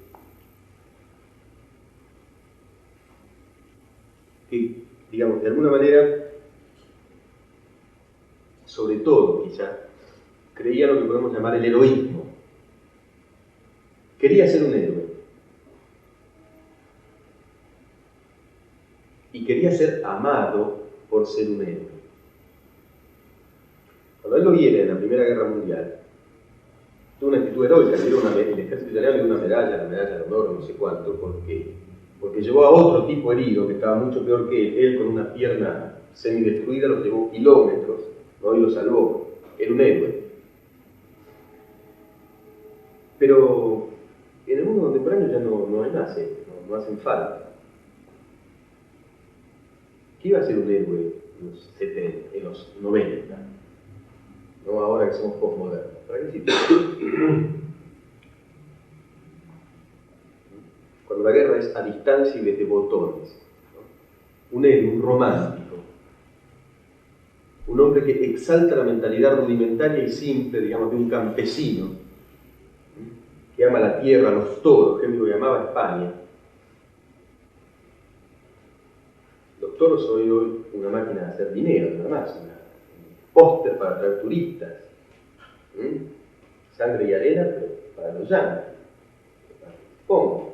digamos, de alguna manera, sobre todo quizá, creía lo que podemos llamar el heroísmo. Quería ser un héroe. Y quería ser amado por ser un héroe. Cuando él lo viene en la Primera Guerra Mundial, tuvo una actitud heroica, el ejército italiano le dio una medalla, la medalla de honor, no sé cuánto, porque llevó a otro tipo herido, que estaba mucho peor que él con una pierna semidestruida, lo llevó kilómetros, ¿no? Y lo salvó. Era un héroe. Pero en el mundo contemporáneo ya no hay más, no hacen falta. ¿Qué iba a ser un héroe en los 90? No ahora que somos postmodernos. ¿Para qué sirve? Cuando la guerra es a distancia y desde botones, ¿no? Un héroe, un romántico, un hombre que exalta la mentalidad rudimentaria y simple, digamos, de un campesino, que ama la tierra, los toros, que él lo llamaba España. Los toros son hoy una máquina de hacer dinero, nada más, un póster para atraer turistas. Sangre y arena, pero para los yanquis. ¿Cómo?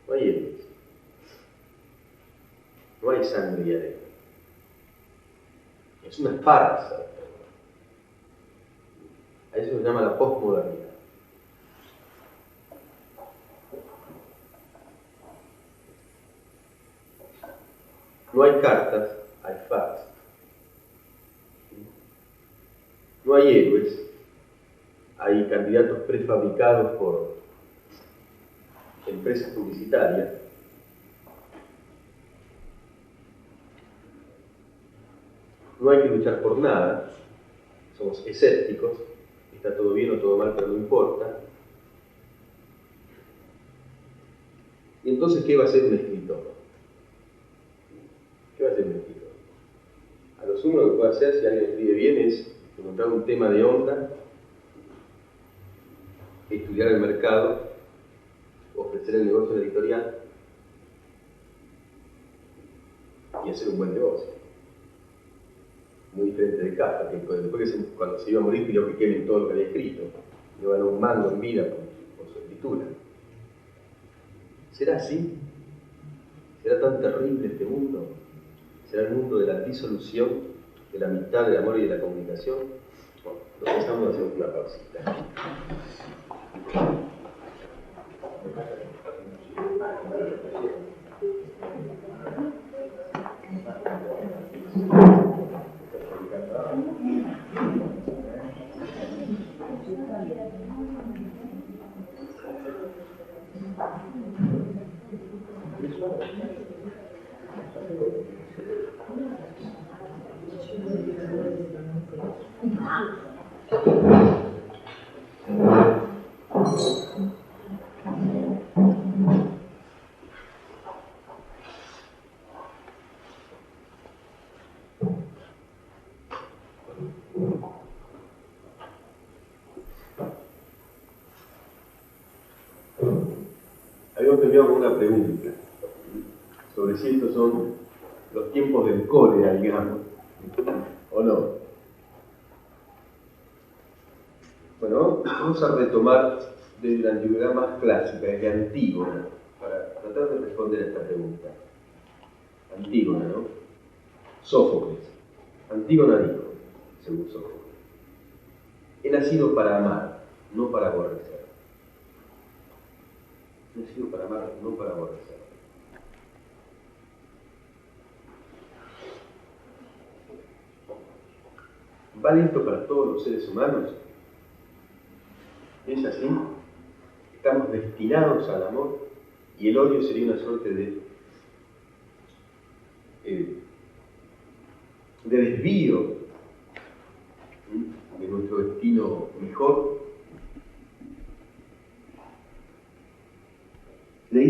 No hay héroes. No hay sangre y arena. Es una farsa. A eso se llama la posmodernidad. No hay cartas, hay fax. No hay héroes, hay candidatos prefabricados por empresas publicitarias. No hay que luchar por nada, somos escépticos, está todo bien o todo mal, pero no importa. Y entonces, ¿qué va a hacer un escritor? ¿Qué va a hacer un escritor? A lo sumo lo que puede hacer, si alguien escribe bien, es encontrar un tema de onda, estudiar el mercado, ofrecer el negocio editorial y hacer un buen negocio. Muy diferente de Kafka, que después cuando se iba a morir pidió que quemen todo lo que había escrito. No ganó un mango en vida por su escritura. ¿Será así? ¿Será tan terrible este mundo? ¿Será el mundo de la disolución, de la amistad, del amor y de la comunicación? Bueno, lo pensamos hacer una pausita. Habíamos terminado con una pregunta sobre si estos son los tiempos del cólera, digamos, o no. Bueno, vamos a retomar desde la antigüedad más clásica, desde Antígona, para tratar de responder a esta pregunta. Antígona, ¿no? Sófocles. Antígona dijo, según Sófocles, he nacido para amar, no para aborrecer. He nacido para amar, no para aborrecer. ¿Vale esto para todos los seres humanos? ¿Es así? Estamos destinados al amor y el odio sería una suerte de desvío de nuestro destino mejor.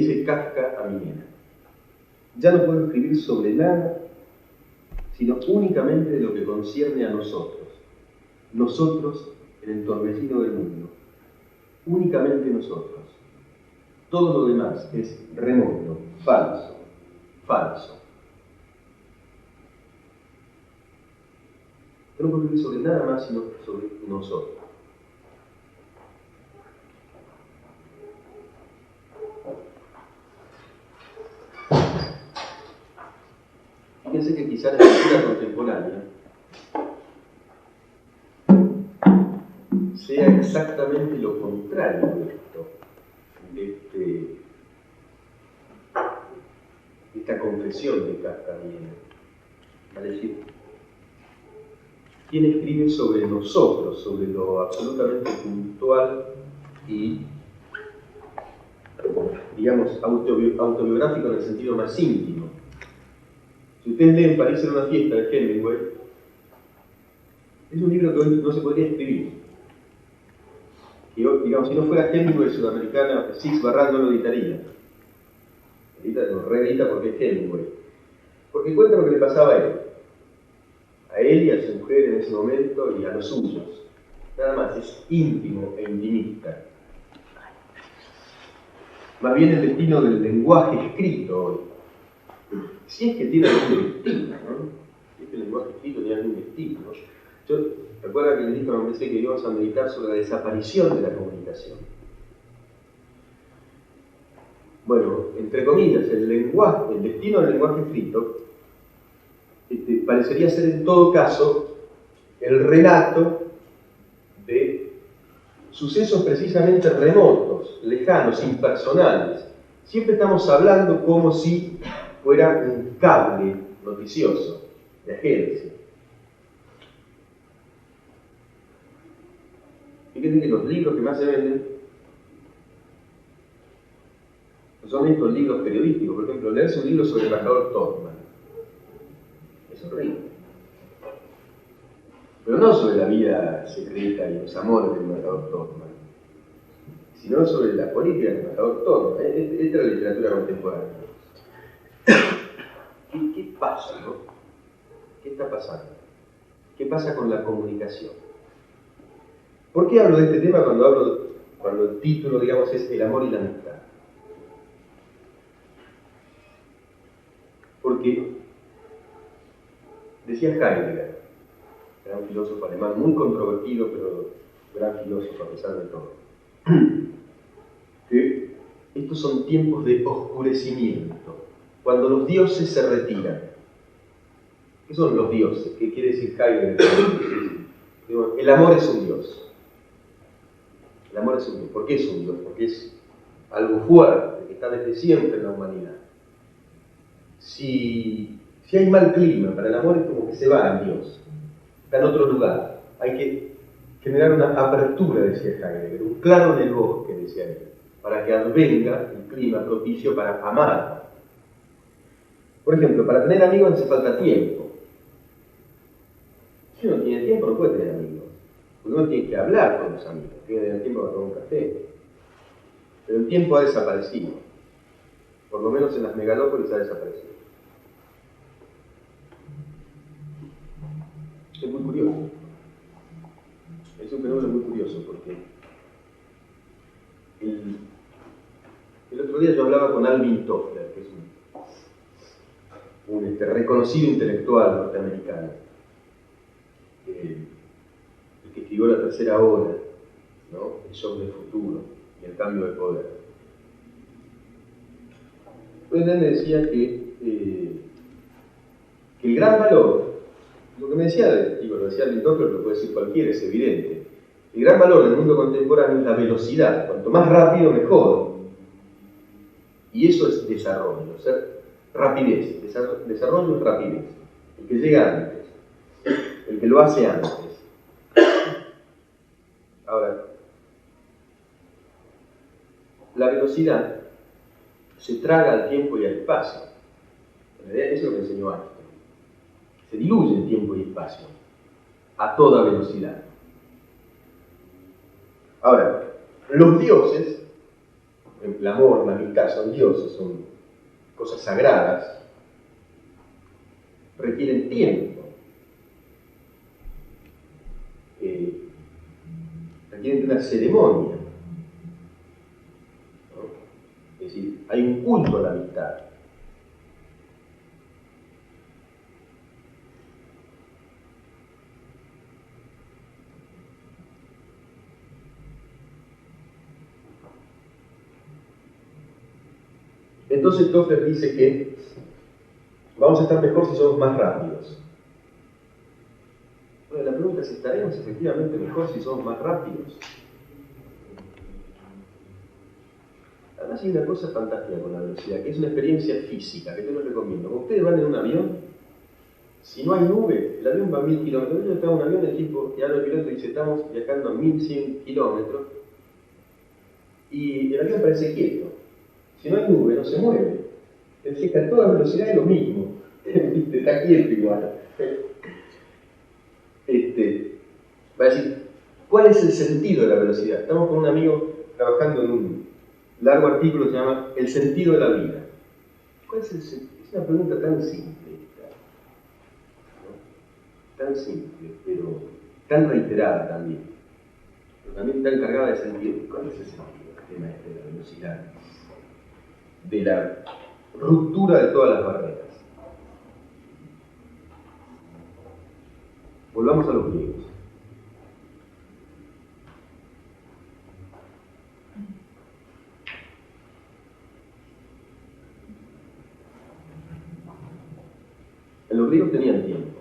dice Kafka a Minera: ya no puedo escribir sobre nada, sino únicamente de lo que concierne a nosotros, nosotros el entorpecido del mundo, únicamente nosotros. Todo lo demás es remoto, falso, falso. Yo no puedo escribir sobre nada más sino sobre nosotros. Fíjense que quizás la cultura contemporánea sea exactamente lo contrario de esto, de esta confesión de Kafka. Es decir, quien escribe sobre nosotros, sobre lo absolutamente puntual y, digamos, autobiográfico en el sentido más íntimo. Si ustedes leen París en una fiesta de Hemingway, es un libro que hoy no se podría escribir. Que, digamos, si no fuera Hemingway sudamericana, Six Barral no lo editaría. Lo reedita porque es Hemingway. Porque cuenta lo que le pasaba a él y a su mujer en ese momento y a los suyos. Nada más, es íntimo e intimista. Más bien el destino del lenguaje escrito hoy. Si es que tiene algún destino, ¿no? Si es que el lenguaje escrito tiene algún destino, ¿no? Yo recuerdo que le dije a un que íbamos a meditar sobre la desaparición de la comunicación. Bueno, entre comillas, el destino del lenguaje escrito parecería ser en todo caso el relato de sucesos precisamente remotos, lejanos, impersonales. Siempre estamos hablando como si fuera un cable noticioso de agencia. Fíjense que los libros que más se venden son estos libros periodísticos. Por ejemplo, leerse un libro sobre el embajador Thorman es horrible. Pero no sobre la vida secreta y los amores del embajador Thorman, sino sobre la política del embajador Thorman. Esta es la literatura contemporánea. ¿Qué pasa, no? ¿Qué está pasando? ¿Qué pasa con la comunicación? ¿Por qué hablo de este tema cuando el título, digamos, es El amor y la amistad? Porque decía Heidegger, gran filósofo alemán, muy controvertido, pero gran filósofo a pesar de todo, que estos son tiempos de oscurecimiento, cuando los dioses se retiran. ¿Qué son los dioses? ¿Qué quiere decir Heidegger? El amor es un dios. El amor es un dios. ¿Por qué es un dios? Porque es algo fuerte, que está desde siempre en la humanidad. Si hay mal clima, para el amor es como que se va al Dios, está en otro lugar. Hay que generar una apertura, decía Heidegger, un claro en el bosque, decía él, para que advenga el clima propicio para amar. Por ejemplo, para tener amigos hace falta tiempo. Si uno tiene tiempo, no puede tener amigos, porque uno tiene que hablar con los amigos, tiene que tener tiempo para tomar un café. Pero el tiempo ha desaparecido, por lo menos en las megalópolis ha desaparecido. Es muy curioso. Es un fenómeno muy curioso porque el otro día yo hablaba con Alvin Toffler, que es un reconocido intelectual norteamericano, el que escribió La Tercera Hora, ¿no? El shock del futuro y el cambio de poder. Pues él me decía que el gran valor, lo que me decía, lo decía Alvin Toffler, lo puede decir cualquiera, es evidente. El gran valor del mundo contemporáneo es la velocidad. Cuanto más rápido, mejor. Y eso es desarrollo, rapidez. Desarrollo es rapidez. El que llega antes, el que lo hace antes. Ahora, la velocidad se traga al tiempo y al espacio. En realidad eso es lo que enseñó Einstein. Se diluye el tiempo y espacio a toda velocidad. Ahora, los dioses el amor, la amistad, son dioses, son cosas sagradas, requieren tiempo, requieren de una ceremonia, ¿no? Es decir, hay un culto a la amistad. Entonces Toffler dice que vamos a estar mejor si somos más rápidos. Bueno, la pregunta es, ¿estaremos efectivamente mejor si somos más rápidos? Además hay una cosa fantástica con la velocidad, que es una experiencia física, que yo les recomiendo. Cuando ustedes van en un avión, si no hay nube, el avión va a 1000 kilómetros. Yo estaba en un avión, el tipo que habla el piloto dice, estamos viajando a 1100 kilómetros, y el avión parece quieto. Si no hay nube, no se mueve. Es decir, que a toda velocidad es lo mismo. Está quieto igual. Va a decir, ¿cuál es el sentido de la velocidad? Estamos con un amigo trabajando en un largo artículo que se llama El sentido de la vida. ¿Cuál es el sentido? Es una pregunta tan simple, ¿no? Tan simple, pero tan reiterada también. Pero también tan cargada de sentido. ¿Cuál es el sentido del tema de la velocidad? De la ruptura de todas las barreras. Volvamos a los griegos. Los griegos tenían tiempo.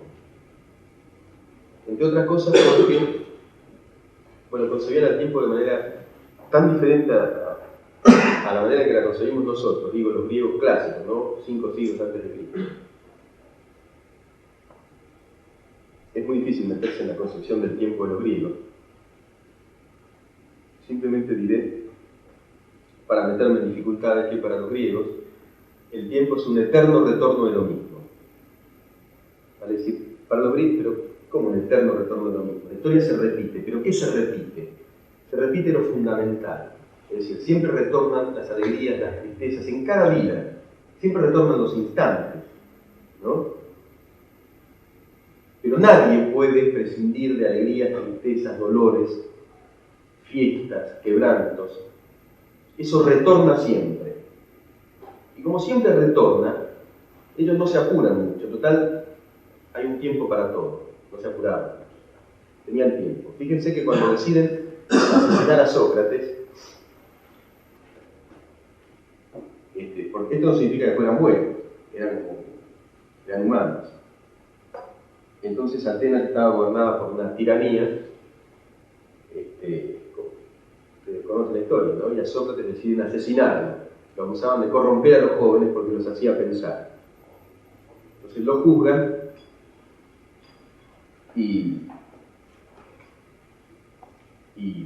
Entre otras cosas porque, bueno, concebían el tiempo de manera tan diferente a la manera que la concebimos nosotros, digo, los griegos clásicos, ¿no? 5 siglos antes de Cristo. Es muy difícil meterse en la concepción del tiempo de los griegos. Simplemente diré, para meterme en dificultades, que para los griegos el tiempo es un eterno retorno de lo mismo. Vale decir, para los griegos, pero ¿cómo un eterno retorno de lo mismo? La historia se repite, pero ¿qué se repite? Se repite lo fundamental. Es decir, siempre retornan las alegrías, las tristezas, en cada vida. Siempre retornan los instantes, ¿no? Pero nadie puede prescindir de alegrías, tristezas, dolores, fiestas, quebrantos. Eso retorna siempre. Y como siempre retorna, ellos no se apuran mucho. Total, hay un tiempo para todo. No se apuraban. Tenían tiempo. Fíjense que cuando deciden asesinar a Sócrates, porque esto no significa que fueran buenos, eran humanos. Entonces Atenas estaba gobernada por una tiranía, ustedes conocen la historia, ¿no? Y a Sócrates deciden asesinarlo. Lo acusaban de corromper a los jóvenes porque los hacía pensar. Entonces lo juzgan y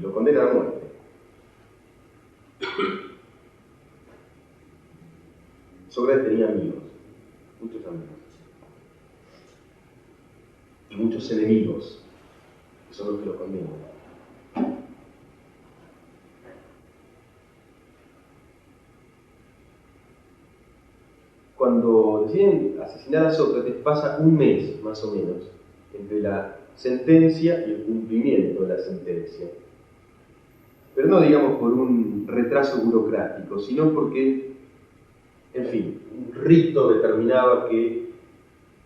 lo condenan a muerte. Sócrates tenía amigos, muchos amigos, y muchos enemigos, que son los que lo condenan. Cuando deciden asesinar a Sócrates, pasa un mes, más o menos, entre la sentencia y el cumplimiento de la sentencia. Pero no digamos por un retraso burocrático, sino porque, en fin, un rito determinaba que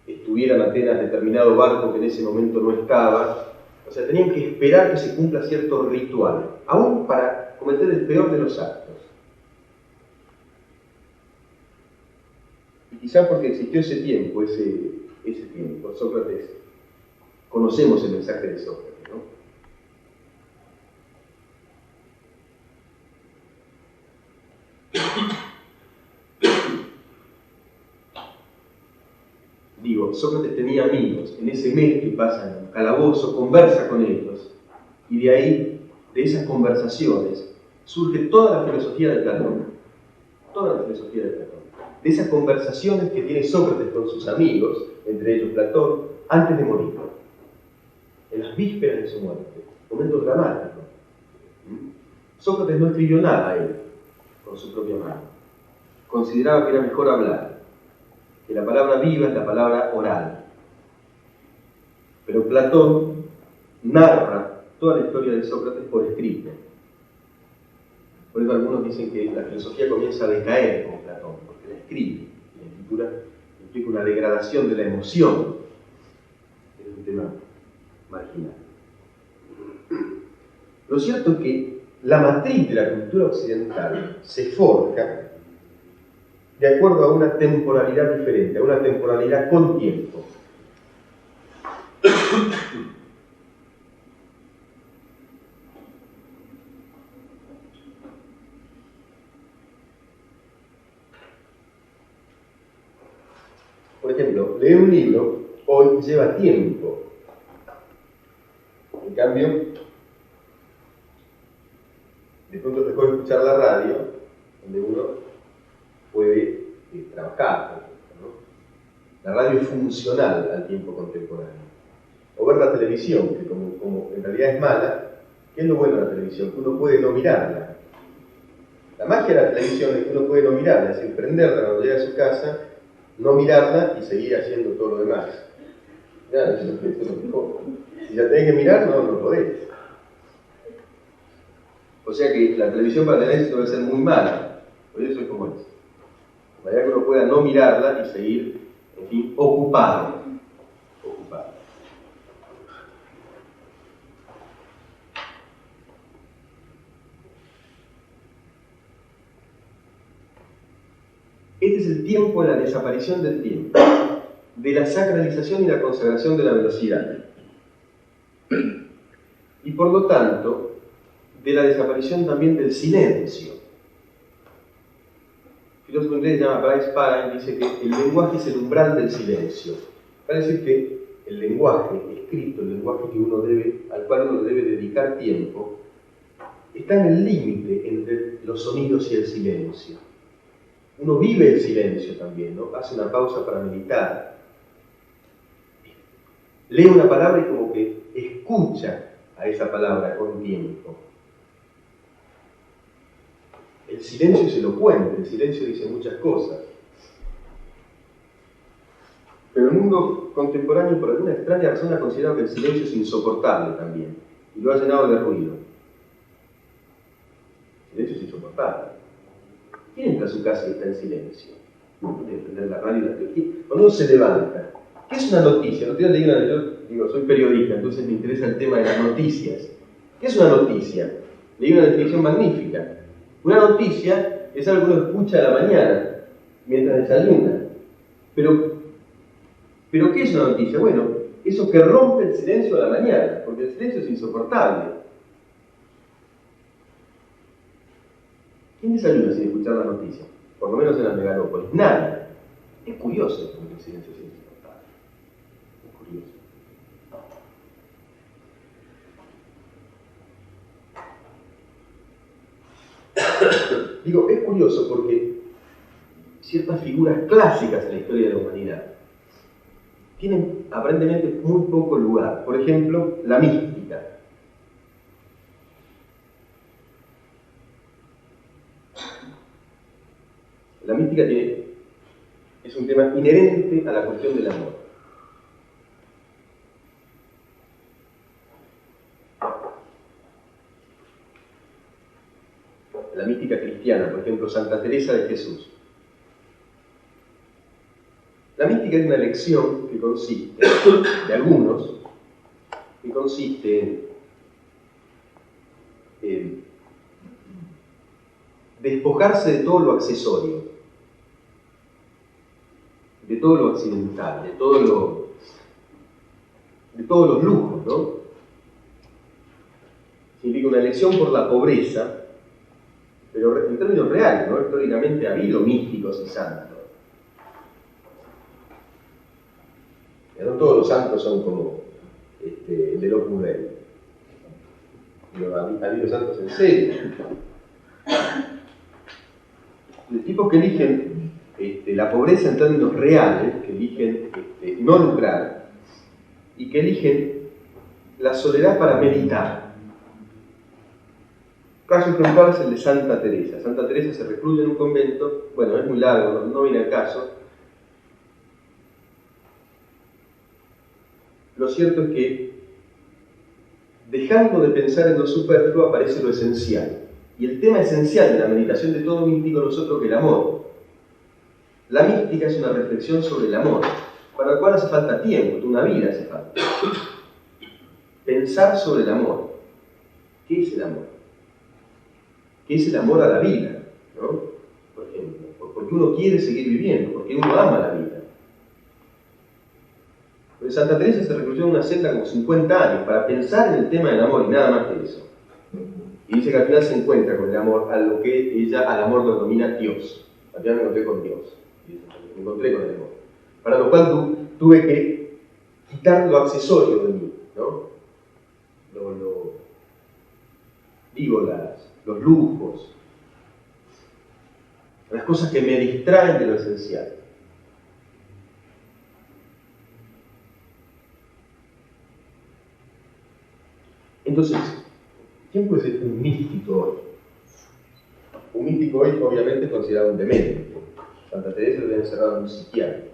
estuviera en Atenas determinado barco que en ese momento no estaba. O sea, tenían que esperar que se cumpla cierto ritual, aún para cometer el peor de los actos. Y quizá porque existió ese tiempo, ese tiempo, Sócrates, conocemos el mensaje de Sócrates, ¿no? Digo, Sócrates tenía amigos, en ese mes que pasa en un calabozo, conversa con ellos, y de ahí, de esas conversaciones, surge toda la filosofía de Platón. Toda la filosofía de Platón. De esas conversaciones que tiene Sócrates con sus amigos, entre ellos Platón, antes de morir, en las vísperas de su muerte, momento dramático. Sócrates no escribió nada a él, con su propia mano. Consideraba que era mejor hablar, que la palabra viva es la palabra oral. Pero Platón narra toda la historia de Sócrates por escrito. Por eso algunos dicen que la filosofía comienza a decaer con Platón, porque la escribe. La escritura implica una degradación de la emoción. Es un tema marginal. Lo cierto es que la matriz de la cultura occidental se forja de acuerdo a una temporalidad diferente, a una temporalidad con tiempo. Por ejemplo, leer un libro hoy lleva tiempo. En cambio, de pronto es mejor escuchar la radio, donde uno puede trabajar, por ejemplo, ¿no? La radio es funcional al tiempo contemporáneo. O ver la televisión, que como en realidad es mala. ¿Qué es lo bueno de la televisión? Que uno puede no mirarla. La magia de la televisión es que uno puede no mirarla, es decir, prenderla cuando llega a su casa, no mirarla y seguir haciendo todo lo demás. Ya, eso es lo mejor. Si la tenés que mirar, no podés. O sea que la televisión para tener éxito debe ser muy mala. Por eso es como es. De manera que uno pueda no mirarla y seguir, en fin, ocupado. Este es el tiempo de la desaparición del tiempo, de la sacralización y la consagración de la velocidad. Y por lo tanto, de la desaparición también del silencio. El filósofo inglés se llama Bryce Parham y dice que el lenguaje es el umbral del silencio. Para decir que el lenguaje escrito, el lenguaje al cual uno debe dedicar tiempo, está en el límite entre los sonidos y el silencio. Uno vive el silencio también, ¿no? Hace una pausa para meditar. Lee una palabra y como que escucha a esa palabra con tiempo. El silencio es elocuente, el silencio dice muchas cosas. Pero el mundo contemporáneo, por alguna extraña razón, ha considerado que el silencio es insoportable también, y lo ha llenado de ruido. El silencio es insoportable. ¿Quién entra a su casa y está en silencio? Debe prender la radio y la televisión. Cuando uno se levanta, ¿qué es una noticia? Yo soy periodista, entonces me interesa el tema de las noticias. ¿Qué es una noticia? Leí una definición magnífica. Una noticia es algo que uno escucha a la mañana, mientras desayuna. Pero ¿qué es una noticia? Bueno, eso que rompe el silencio a la mañana, porque el silencio es insoportable. ¿Quién desayuna sin escuchar las noticias? Por lo menos en las megalópolis. Nadie. Es curioso porque el silencio es insoportable. Es curioso. Digo, es curioso porque ciertas figuras clásicas en la historia de la humanidad tienen aparentemente muy poco lugar. Por ejemplo, la mística. La mística es un tema inherente a la cuestión del amor. La mística cristiana, por ejemplo, Santa Teresa de Jesús. La mística es una elección que consiste, de algunos, que consiste en despojarse de todo lo accesorio, de todo lo accidental, de todos los lujos, ¿no? Significa una elección por la pobreza, pero en términos reales, ¿no? Históricamente ha habido místicos y santos. No todos los santos son como el de Opus Dei. Ha habido santos en serio. De tipos que eligen la pobreza en términos reales, que eligen no lucrar, y que eligen la soledad para meditar. Caso ejemplar es el de Santa Teresa. Santa Teresa se recluye en un convento, bueno, es muy largo, no viene al caso. Lo cierto es que, dejando de pensar en lo superfluo, aparece lo esencial. Y el tema esencial de la meditación de todo místico no es otro que el amor. La mística es una reflexión sobre el amor, para el cual hace falta tiempo, una vida hace falta. Pensar sobre el amor. ¿Qué es el amor? ¿Qué es el amor a la vida? ¿No? Por ejemplo, porque uno quiere seguir viviendo, porque uno ama la vida. Porque Santa Teresa se recluyó en una celda como 50 años para pensar en el tema del amor y nada más que eso. Y dice que al final se encuentra con el amor, a lo que ella al amor lo denomina Dios. Al final me encontré con Dios. Me encontré con el amor. Para lo cual tuve que quitar lo accesorio de mí, ¿no? Digo, los lujos, las cosas que me distraen de lo esencial. Entonces, ¿quién puede ser un místico hoy? Un místico hoy obviamente es considerado un demente. Santa Teresa lo había encerrado en un psiquiátrico.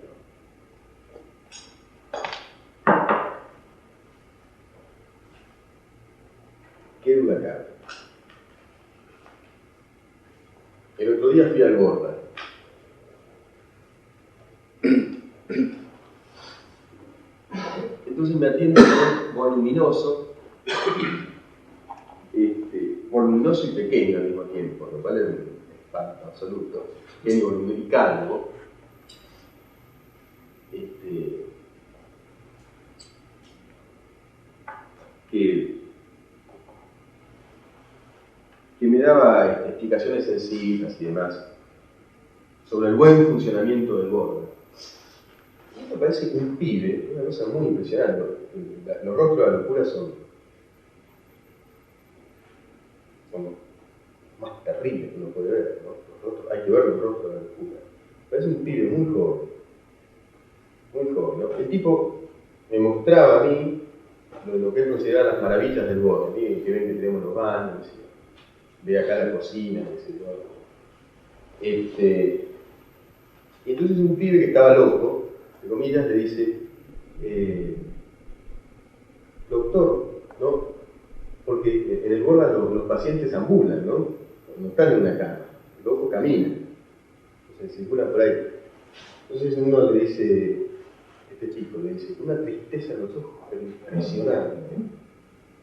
¿Qué duda cabe? El otro día fui al Borda. Entonces me atiende un voluminoso, voluminoso y pequeño al mismo tiempo, lo cual es un espanto absoluto. Pequeño, voluminoso y calvo. Que me daba explicaciones sencillas y demás sobre el buen funcionamiento del Borda. Y esto parece un pibe, una cosa muy impresionante. Los rostros de la locura son más terribles que uno puede ver, ¿no? Hay que ver los rostros de la locura. Parece un pibe muy joven, ¿no? El tipo me mostraba a mí lo que él consideraba las maravillas del Borda, que ven que tenemos los baños, ve acá la cocina, y entonces un pibe que estaba loco, entre comillas, le dice, doctor, ¿no? Porque en el Borda los pacientes ambulan, ¿no? No están en una cama, el loco camina, entonces circula por ahí. Entonces uno le dice, este chico le dice, una tristeza en los ojos, pero impresionante.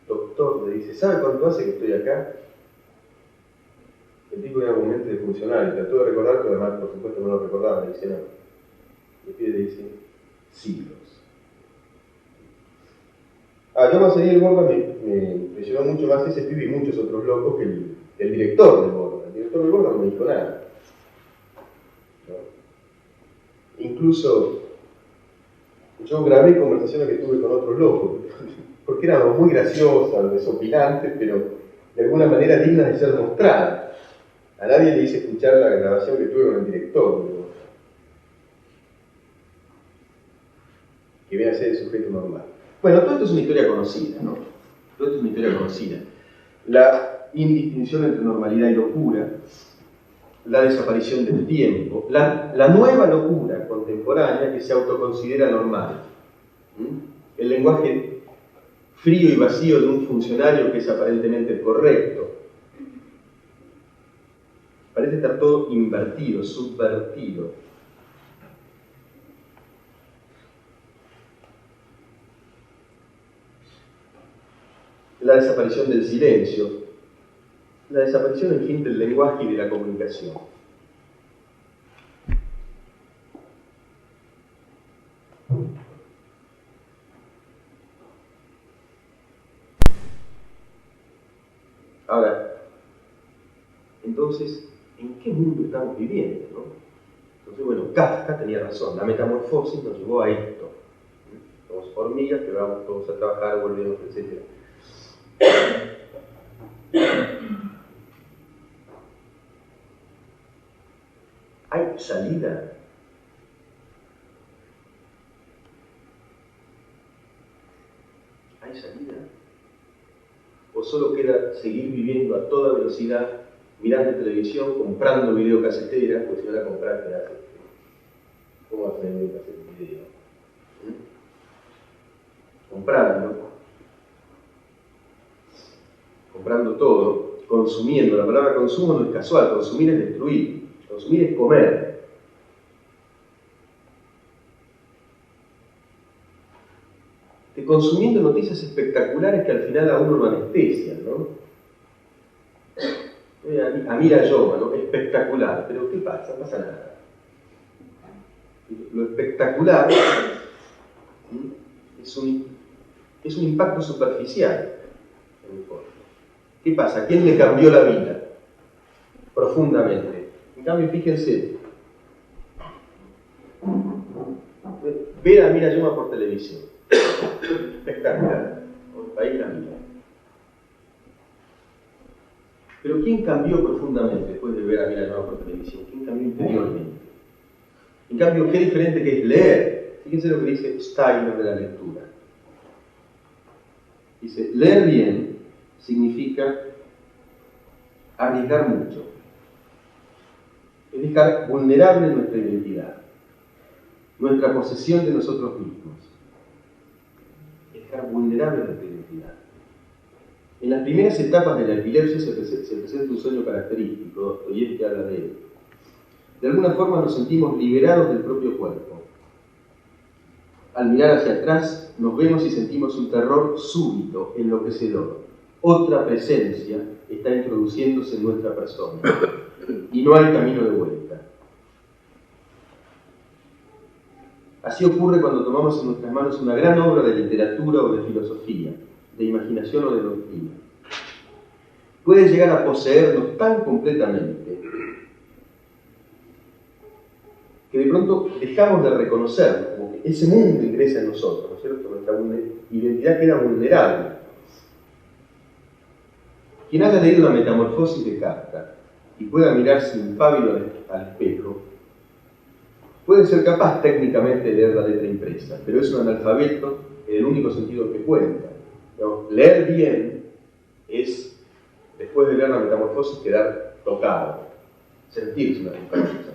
Doctor, le dice, ¿sabe cuánto hace que estoy acá? El tipo era un momento de funcionario, trató de recordar, pero además, por supuesto, no lo recordaba, le dice, no. El pibe le dice, siglos. Yo cuando salí del Borda me impresionó mucho más ese pibe y muchos otros locos que el director del Borda. El director del Borda no me dijo nada. ¿No? Incluso yo grabé conversaciones que tuve con otros locos, porque eran muy graciosas, desopilantes, pero de alguna manera dignas de ser mostradas. A nadie le hice escuchar la grabación que tuve con el director del Borda, que viene a ser el sujeto normal. Bueno, todo esto es una historia conocida, ¿no? Todo esto es una historia conocida. La indistinción entre normalidad y locura, la desaparición del tiempo, la nueva locura contemporánea que se autoconsidera normal. El lenguaje frío y vacío de un funcionario que es aparentemente el correcto. Parece estar todo invertido, subvertido. La desaparición del silencio, la desaparición, en fin, del lenguaje y de la comunicación. Ahora, entonces, ¿en qué mundo estamos viviendo, no? Entonces, bueno, Kafka tenía razón, la metamorfosis nos llevó a esto. Somos hormigas que vamos todos a trabajar, volvemos, etc. ¿Hay salida? ¿Hay salida? ¿O solo queda seguir viviendo a toda velocidad, mirando televisión, comprando videocaseteras, pues si van a comprar, ¿qué hace? ¿Cómo hace el video? Comprando todo, consumiendo. La palabra consumo no es casual, consumir es destruir, consumir es comer. Consumiendo noticias espectaculares que al final a uno lo anestesian, ¿no? Amira Yoma, ¿no? Espectacular, pero ¿qué pasa? No pasa nada. Lo espectacular es un impacto superficial, en el fondo. ¿Qué pasa? ¿A quién le cambió la vida? Profundamente. En cambio, fíjense, ver a Amira Yoma por televisión. Espectacular. El país la mira. Pero ¿quién cambió profundamente después de ver a Amira Yoma por televisión? ¿Quién cambió interiormente? En cambio, qué diferente que es leer. Fíjense lo que dice Steiner de la lectura. Dice, leer bien significa arriesgar mucho. Es dejar vulnerable nuestra identidad, nuestra posesión de nosotros mismos. Es dejar vulnerable nuestra identidad. En las primeras etapas de la epilepsia se presenta un sueño característico, Dostoyevski habla de él. De alguna forma nos sentimos liberados del propio cuerpo. Al mirar hacia atrás, nos vemos y sentimos un terror súbito, enloquecedor. Otra presencia está introduciéndose en nuestra persona y no hay camino de vuelta. Así ocurre cuando tomamos en nuestras manos una gran obra de literatura o de filosofía, de imaginación o de doctrina. Puede llegar a poseernos tan completamente que de pronto dejamos de reconocernos, como que ese mundo ingresa en nosotros, ¿no es cierto? Nuestra identidad queda vulnerable. Quien haya leído la Metamorfosis de Kafka y pueda mirarse impávido al espejo, puede ser capaz técnicamente de leer la letra impresa, pero es un analfabeto en el único sentido que cuenta. Digamos, leer bien es, después de leer la Metamorfosis, quedar tocado, sentirse una metamorfosis.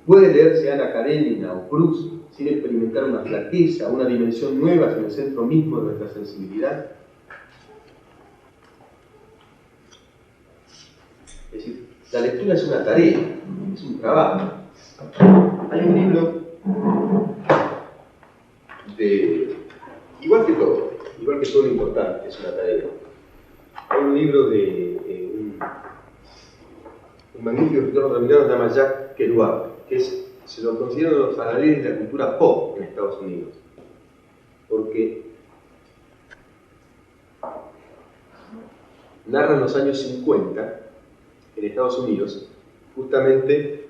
Puede leerse Ana Karenina o Proust sin experimentar una flaqueza, una dimensión nueva en el centro mismo de nuestra sensibilidad. Es decir, la lectura es una tarea, es un trabajo. Hay un libro igual que todo lo importante, es una tarea. Hay un libro de un magnífico escritor norteamericano que se llama Jack Kerouac, que se lo considera uno de los analistas de la cultura pop en Estados Unidos, porque narra en los años 50 en Estados Unidos justamente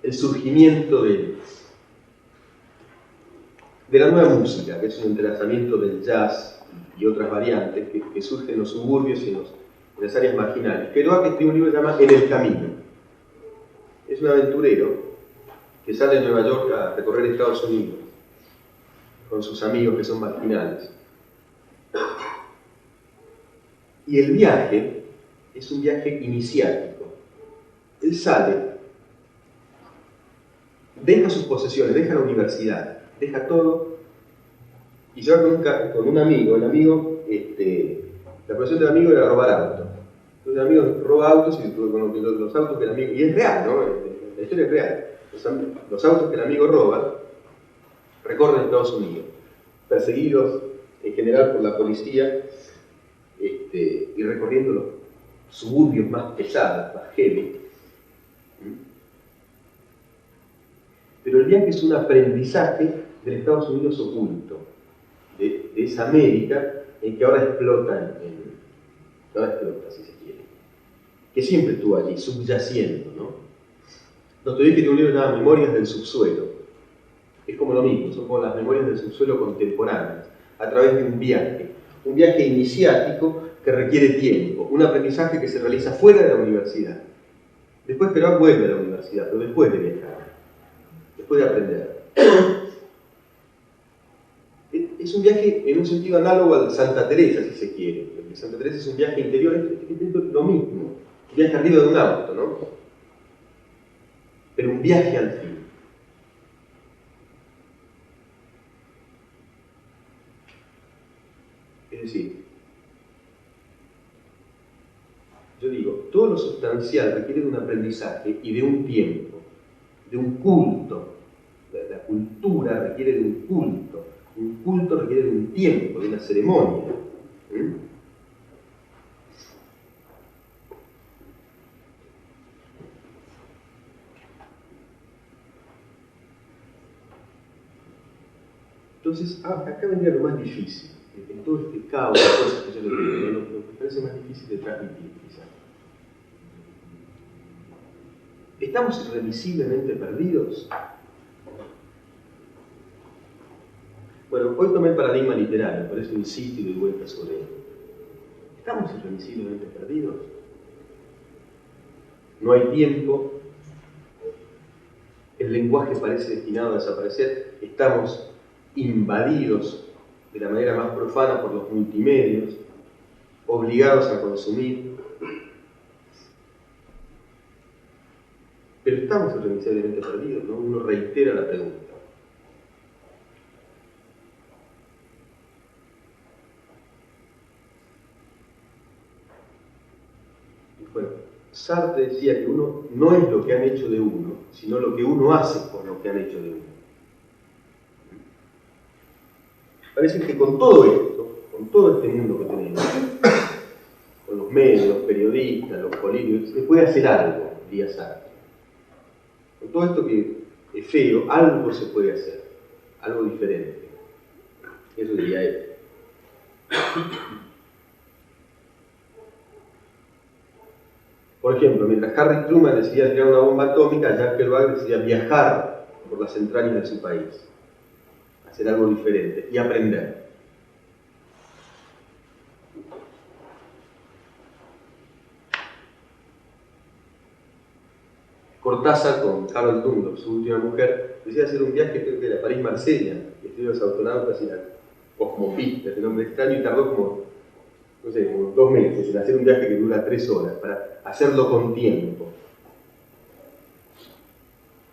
el surgimiento de la nueva música, que es un entrelazamiento del jazz y otras variantes que surgen en los suburbios y en las áreas marginales. Kerouac escribe un libro que se llama En el Camino. Es un aventurero que sale de Nueva York a recorrer Estados Unidos con sus amigos que son marginales. Y el viaje es un viaje iniciático. Él sale, deja sus posesiones, deja la universidad, deja todo y se va con un amigo. El amigo, la profesión del amigo era robar autos. Entonces el amigo roba autos y con los autos que el amigo... Y es real, ¿no? La historia es real. Los autos que el amigo roba recorren Estados Unidos, perseguidos en general por la policía y recorriendo los suburbios más pesados, más heavy. Pero el viaje es un aprendizaje del Estados Unidos oculto, de esa América en que ahora explota, si se quiere, que siempre estuvo allí, subyaciendo, ¿no? Dostoyevski tiene un libro llamado Memorias del Subsuelo. Es como lo mismo, son como las memorias del subsuelo contemporáneas, a través de un viaje iniciático que requiere tiempo, un aprendizaje que se realiza fuera de la universidad. Después Kerouac vuelve a la universidad, pero después de viajar, después de aprender. es un viaje en un sentido análogo al Santa Teresa, si se quiere. Porque Santa Teresa es un viaje interior, es lo mismo. Un viaje arriba de un auto, ¿no? Pero un viaje al fin. Es decir, yo digo, todo lo sustancial requiere de un aprendizaje y de un tiempo, de un culto. La cultura requiere de un culto requiere de un tiempo, de una ceremonia. Entonces, acá vendría lo más difícil, en todo este caos de cosas que yo le digo, lo que me parece más difícil de transmitir, quizás. ¿Estamos irremisiblemente perdidos? Bueno, hoy tomé el paradigma literario, por eso insisto y doy vuelta sobre él. ¿Estamos irremisiblemente perdidos? No hay tiempo, el lenguaje parece destinado a desaparecer, estamos invadidos de la manera más profana por los multimedios, obligados a consumir. Pero estamos irremisiblemente perdidos, ¿no? Uno reitera la pregunta. Bueno, Sartre decía que uno no es lo que han hecho de uno, sino lo que uno hace por lo que han hecho de uno. Parece que con todo esto, con todo este mundo que tenemos, con los medios, los periodistas, los políticos, se puede hacer algo, diría Sartre. Con todo esto que es feo, algo se puede hacer, algo diferente. Eso diría él. Por ejemplo, mientras Harry Truman decidía tirar una bomba atómica, Jacques Kerouac decidía viajar por las entrañas de su país, hacer algo diferente y aprender. Cortázar, con Harold Dunlop, su última mujer, decía hacer un viaje, creo que era París-Marsella, que estudió los astronautas y la cosmopista, ese nombre extraño, y tardó como 2 meses en hacer un viaje que dura 3 horas, para hacerlo con tiempo,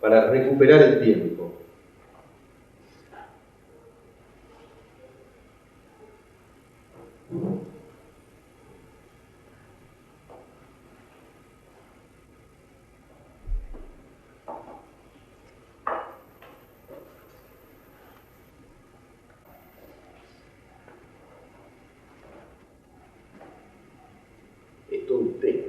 para recuperar el tiempo. Es todo un tema.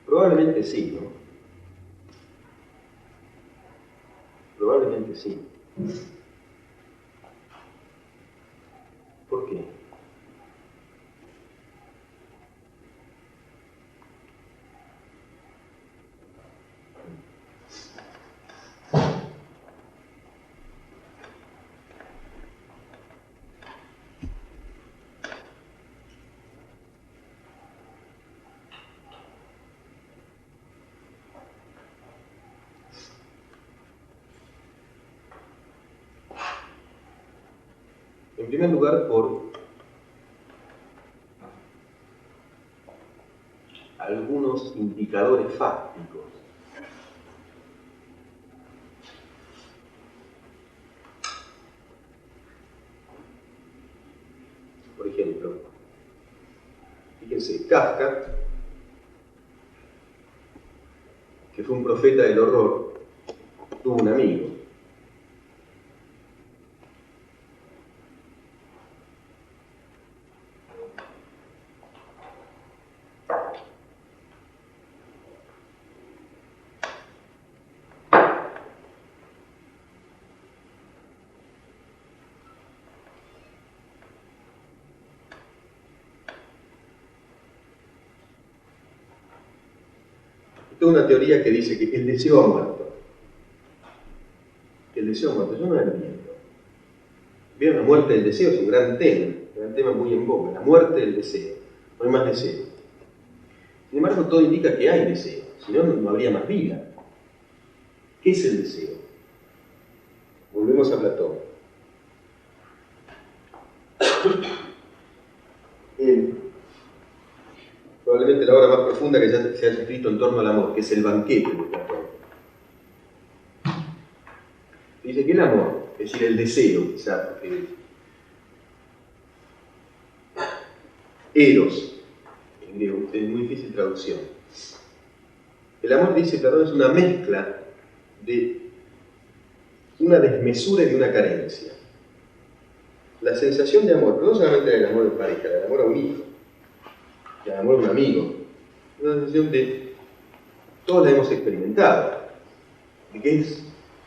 Probablemente sí, ¿no? Probablemente sí. ¿Por qué? En primer lugar, por algunos indicadores fácticos. Por ejemplo, fíjense, Kafka, que fue un profeta del horror, tuvo un amigo. Esta es una teoría que dice que el deseo ha muerto. El deseo ha muerto, yo no la entiendo. Bien, la muerte del deseo es un gran tema un tema muy en boga, la muerte del deseo. No hay más deseo. Sin embargo, todo indica que hay deseo, si no, no habría más vida. ¿Qué es el deseo? Volvemos a Platón. Probablemente la obra más profunda que se haya escrito en torno al amor, que es el banquete de Platón. Dice que el amor, es decir, el deseo, quizá, porque eros, en griego, es muy difícil traducción. El amor, dice Platón, es una mezcla de una desmesura y de una carencia. La sensación de amor, pero no solamente el amor de pareja, el amor a un hijo, el amor a un amigo, es una sensación de, todos la hemos experimentado, de que es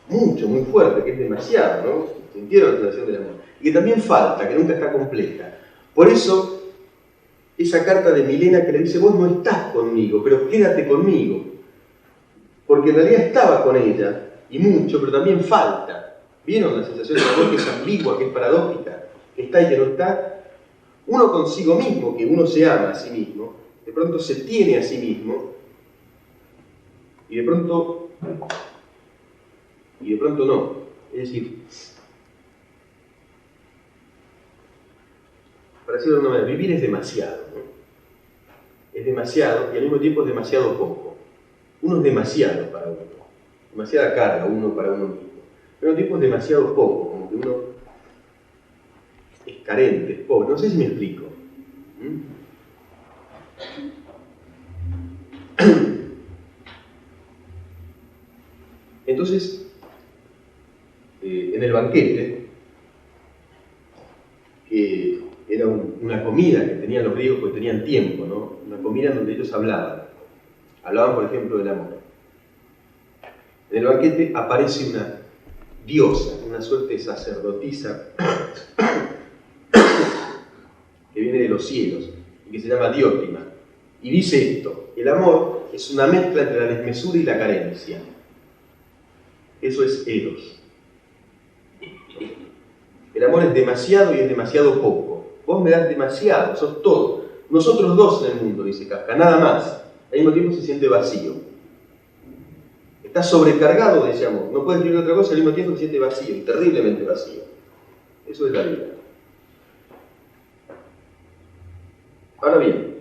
mucho, muy fuerte, que es demasiado, ¿no? Sintieron la sensación del amor. Y que también falta, que nunca está completa. Por eso, esa carta de Milena que le dice, vos no estás conmigo, pero quédate conmigo. Porque en realidad estaba con ella, y mucho, pero también falta. ¿Vieron la sensación del amor que es ambigua, que es paradójica? Que está y que no está. Uno consigo mismo, que uno se ama a sí mismo, de pronto se tiene a sí mismo, y de pronto no. Es decir, para decirlo de una manera, vivir es demasiado, ¿no? Es demasiado y al mismo tiempo es demasiado poco. Uno es demasiado para uno, demasiada carga uno para uno mismo. Pero al mismo tiempo es demasiado poco, como que uno es carente, es pobre. No sé si me explico. Entonces, en el banquete, que era una comida que tenían los griegos porque tenían tiempo, ¿no? Una comida en donde ellos hablaban. Hablaban, por ejemplo, del amor. En el banquete aparece una diosa, una suerte de sacerdotisa que viene de los cielos y que se llama Diótima. Y dice esto: el amor es una mezcla entre la desmesura y la carencia. Eso es Eros. El amor es demasiado y es demasiado poco. Vos me das demasiado, sos todo. Nosotros dos en el mundo, dice Kafka, nada más. Al mismo tiempo se siente vacío. Está sobrecargado de ese amor. No puedes escribir otra cosa, al mismo tiempo se siente vacío, terriblemente vacío. Eso es la vida. Ahora bien,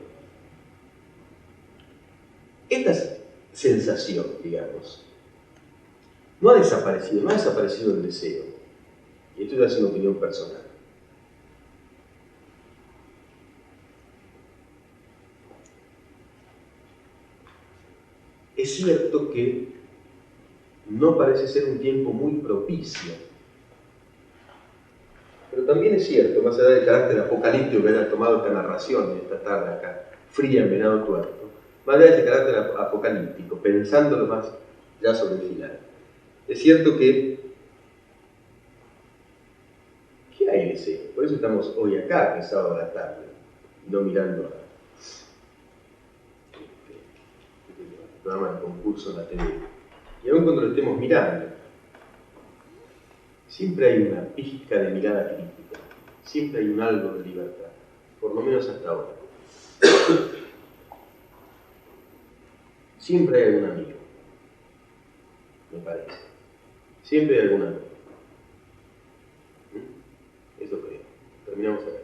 esta sensación, digamos, no ha desaparecido el deseo. Y esto ya es una opinión personal. Es cierto que no parece ser un tiempo muy propicio, pero también es cierto, más allá del carácter apocalíptico que haya tomado esta narración de esta tarde acá, fría en Venado Tuerto, más allá de ese carácter apocalíptico, pensándolo más ya sobre el final, es cierto que hay deseo. Por eso estamos hoy acá, el sábado a la tarde, no mirando el programa de concurso en la TV. Y aún cuando lo estemos mirando, siempre hay una pizca de mirada crítica, siempre hay un algo de libertad, por lo menos hasta ahora. Siempre hay algún amigo, me parece. Siempre hay algún amigo. Eso creo. Terminamos acá.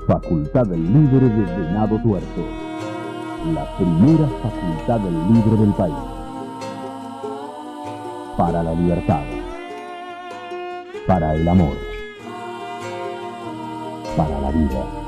Facultad Libre de Venado Tuerto. La primera facultad libre del país. Para la libertad. Para el amor. Para la vida.